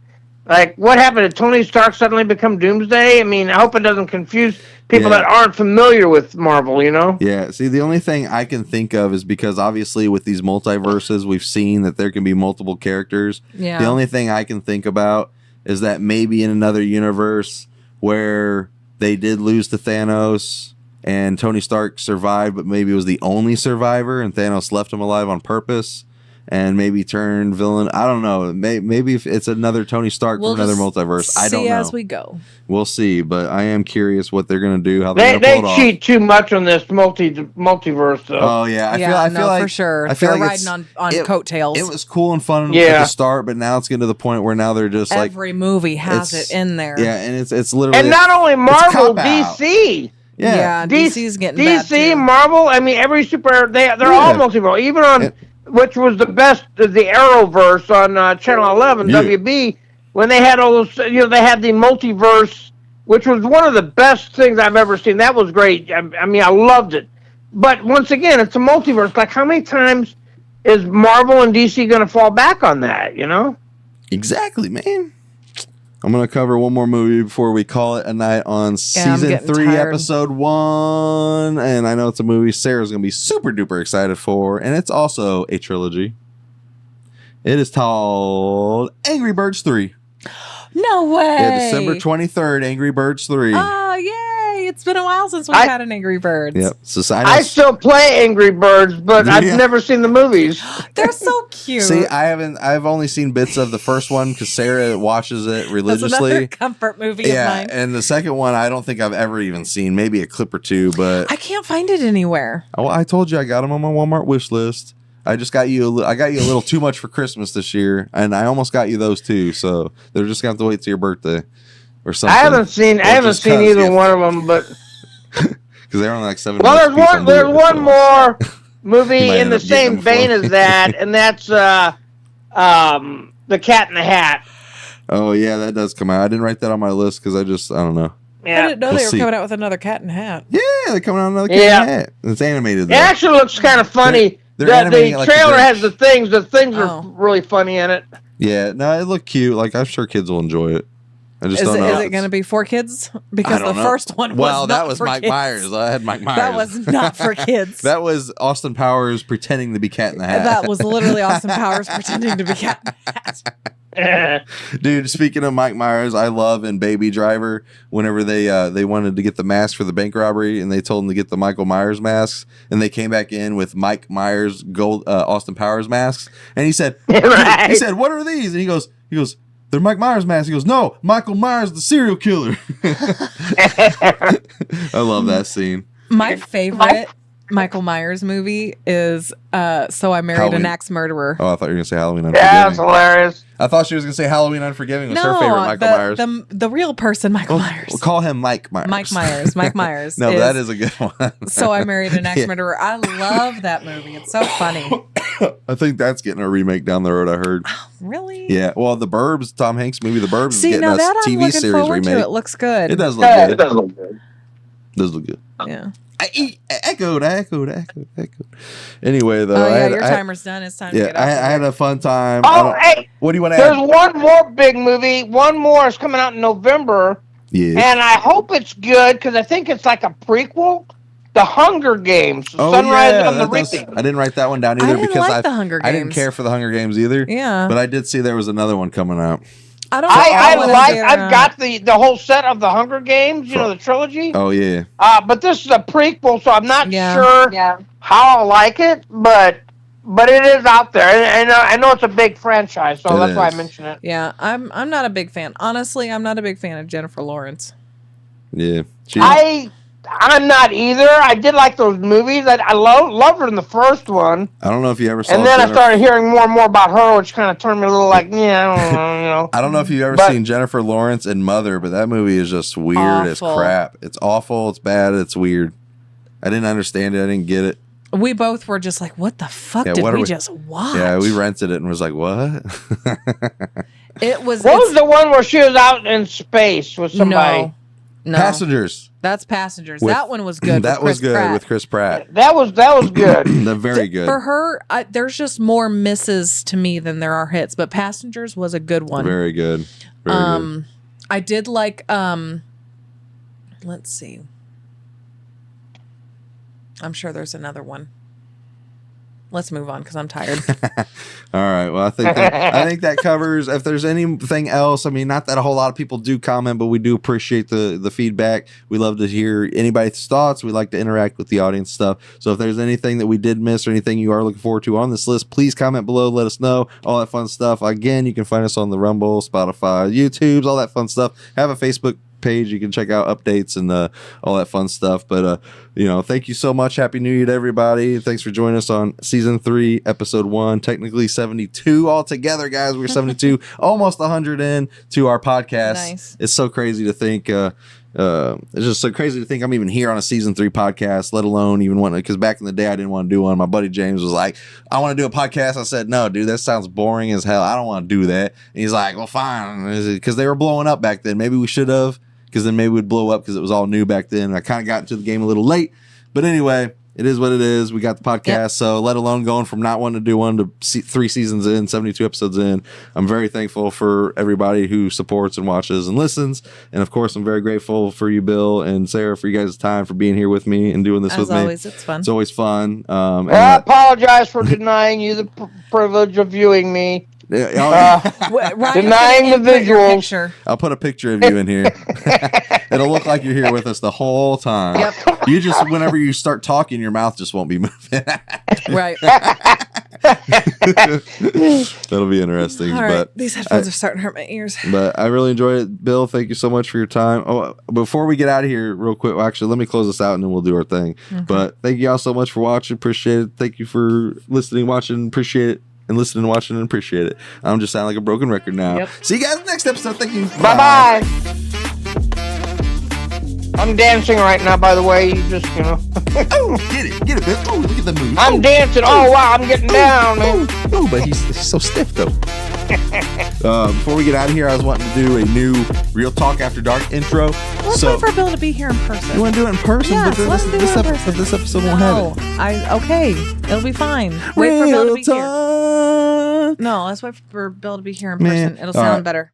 like, what happened? Did Tony Stark suddenly become Doomsday? I hope it doesn't confuse people that aren't familiar with Marvel, Yeah, see, the only thing I can think of is because obviously with these multiverses, we've seen that there can be multiple characters. Yeah. The only thing I can think about is that maybe in another universe where they did lose to Thanos and Tony Stark survived, but maybe was the only survivor and Thanos left him alive on purpose and maybe turned villain. I don't know. Maybe if it's another Tony Stark from another multiverse. I don't know. See as we go. We'll see, but I am curious what they're going to do. How they're going to pull it off. They cheat too much on this multiverse, though. Oh yeah, I feel like for sure. They're riding on coattails. It was cool and fun at the start, but now it's getting to the point where now they're just every movie has it in there. Yeah, and it's literally, and not only Marvel, DC. Yeah, DC's getting bad too. Marvel. Every super they're all multiverse. Even on which was the best, the Arrowverse on Channel 11 WB, when they had all those. They had the multiverse, which was one of the best things I've ever seen. That was great. I loved it. But once again, it's a multiverse. Like, how many times is Marvel and DC going to fall back on that? Exactly, man. I'm going to cover one more movie before we call it a night on season 3, episode 1. And I know it's a movie Sarah's going to be super duper excited for. And it's also a trilogy. It is called Angry Birds 3. No way. Yeah, December 23rd, Angry Birds 3. Oh, yay. It's been a while since we've had an Angry Birds. Yep. I still play Angry Birds, but I've never seen the movies. They're so cute. See, I've only seen bits of the first one because Sarah watches it religiously. That's another comfort movie of mine. And the second one, I don't think I've ever even seen. Maybe a clip or two, but I can't find it anywhere. Oh, I told you I got them on my Walmart wish list. I got you a little too much for Christmas this year, and I almost got you those too. So they're just gonna have to wait till your birthday or something. I haven't seen either one of them, but because they're only like 7. Well, there's one more movie in the same vein as that, and that's The Cat in the Hat. Oh yeah, that does come out. I didn't write that on my list because I don't know. Yeah. I didn't know they were coming out with another Cat in the Hat. Yeah, they're coming out with another Cat in the Hat. It's animated though. It actually looks kind of funny. The trailer has the things. The things are really funny in it. Yeah, no, it looked cute. Like, I'm sure kids will enjoy it. I just don't know. Is it going to be for kids? Because the first one was that was Mike kids. Myers. I had Mike Myers. That was not for kids. That was Austin Powers pretending to be Cat in the Hat. That was literally Austin Powers pretending to be Cat in the Hat. Dude, speaking of Mike Myers, I love in Baby Driver whenever they wanted to get the mask for the bank robbery and they told him to get the Michael Myers masks and they came back in with Mike Myers gold Austin Powers masks and he said, he said, what are these? And he goes, they're Mike Myers masks. He goes, no, Michael Myers, the serial killer. I love that scene. My favorite Michael Myers movie is So I Married an Axe Murderer. Oh, I thought you were going to say Halloween Unforgiving. Yeah, that's hilarious. I thought she was going to say Halloween Unforgiving was her favorite Michael Myers. The real person, Michael Myers. We'll call him Mike Myers. Mike Myers. No, that is a good one. So I Married an Axe Murderer. I love that movie. It's so funny. I think that's getting a remake down the road, I heard. Oh, really? Yeah. Well, The Burbs, Tom Hanks movie The Burbs is getting now a that TV I'm looking series forward remake. To. It looks good. It does look good. It does look good. Does look good. Yeah. I echoed. Anyway, though. Your timer's done. It's time to get out. I had a fun time. Oh, hey. What do you want to add? There's one more big movie. One more is coming out in November. Yeah. And I hope it's good because I think it's like a prequel. The Hunger Games. Sunrise on the Reaping. I didn't write that one down either because the Hunger Games. I didn't care for the Hunger Games either. Yeah. But I did see there was another one coming out. I've got the whole set of the Hunger Games, the trilogy. Oh yeah. But this is a prequel, so I'm not sure how I'll like it, but it is out there, and I know it's a big franchise, so that's why I mentioned it. Yeah, I'm not a big fan. Honestly, I'm not a big fan of Jennifer Lawrence. Yeah. I'm not either. I did like those movies. I loved her in the first one. I don't know if you ever saw. And then I started hearing more and more about her, which kind of turned me a little like, I don't know. I don't know if you've ever seen Jennifer Lawrence in Mother, but that movie is just weird as crap. It's awful. It's bad. It's weird. I didn't understand it. I didn't get it. We both were just like, what the fuck did we just watch? Yeah, we rented it and was like, what? What was the one where she was out in space with somebody? No. Passengers. That's Passengers. That one was good. That was good with Chris Pratt. That was good. Very good. For her, there's just more misses to me than there are hits, but Passengers was a good one. Very good. Very good. I did like let's see. I'm sure there's another one. Let's move on because I'm tired. All right. Well, I think that covers. If there's anything else, I mean, not that a whole lot of people do comment, but we do appreciate the feedback. We love to hear anybody's thoughts. We like to interact with the audience stuff. So if there's anything that we did miss or anything you are looking forward to on this list, please comment below. Let us know. All that fun stuff. Again, you can find us on the Rumble, Spotify, YouTubes, all that fun stuff. Have a Facebook page. You can check out updates and all that fun stuff. But thank you so much. Happy New Year to everybody. Thanks for joining us on season 3, episode 1. Technically 72 altogether, guys. We're 72, almost 100 in to our podcast. Nice. It's so crazy to think. It's just so crazy to think I'm even here on a season 3 podcast, let alone even want to. Because back in the day, I didn't want to do one. My buddy James was like, "I want to do a podcast." I said, "No, dude, that sounds boring as hell. I don't want to do that." And he's like, "Well, fine," because they were blowing up back then. Maybe we should have. Because then maybe we'd blow up because it was all new back then. I kind of got into the game a little late. But anyway, it is what it is. We got the podcast. Yep. So let alone going from not wanting to do one to 3 seasons in, 72 episodes in. I'm very thankful for everybody who supports and watches and listens. And of course, I'm very grateful for you, Bill and Sarah, for you guys' time, for being here with me and doing this with me. As always, it's fun. It's always fun. I apologize for denying you the privilege of viewing me. Yeah, denying the visuals. I'll put a picture of you in here. It'll look like you're here with us the whole time. Yep. You just, whenever you start talking, your mouth just won't be moving. Right. That'll be interesting. All right. But these headphones are starting to hurt my ears. But I really enjoyed it. Bill, thank you so much for your time. Oh, before we get out of here real quick, well, actually, let me close this out and then we'll do our thing. Okay. But thank you all so much for watching. Appreciate it. Thank you for listening, watching. Appreciate it. And listening, watching, and appreciate it. I'm just sounding like a broken record now. Yep. See you guys next episode. Thank you. Bye-bye. I'm dancing right now, by the way. You just, Oh, get it, Bill. Oh, look at the move. I'm dancing. Oh, wow, I'm getting down, man. Oh, but he's so stiff, though. Before we get out of here, I was wanting to do a new Real Talk After Dark intro. Let's wait for Bill to be here in person. You want to do it in person? Yes, but this episode won't have it. Okay, it'll be fine. Wait for Bill to be here. No, let's wait for Bill to be here in person. It'll sound better.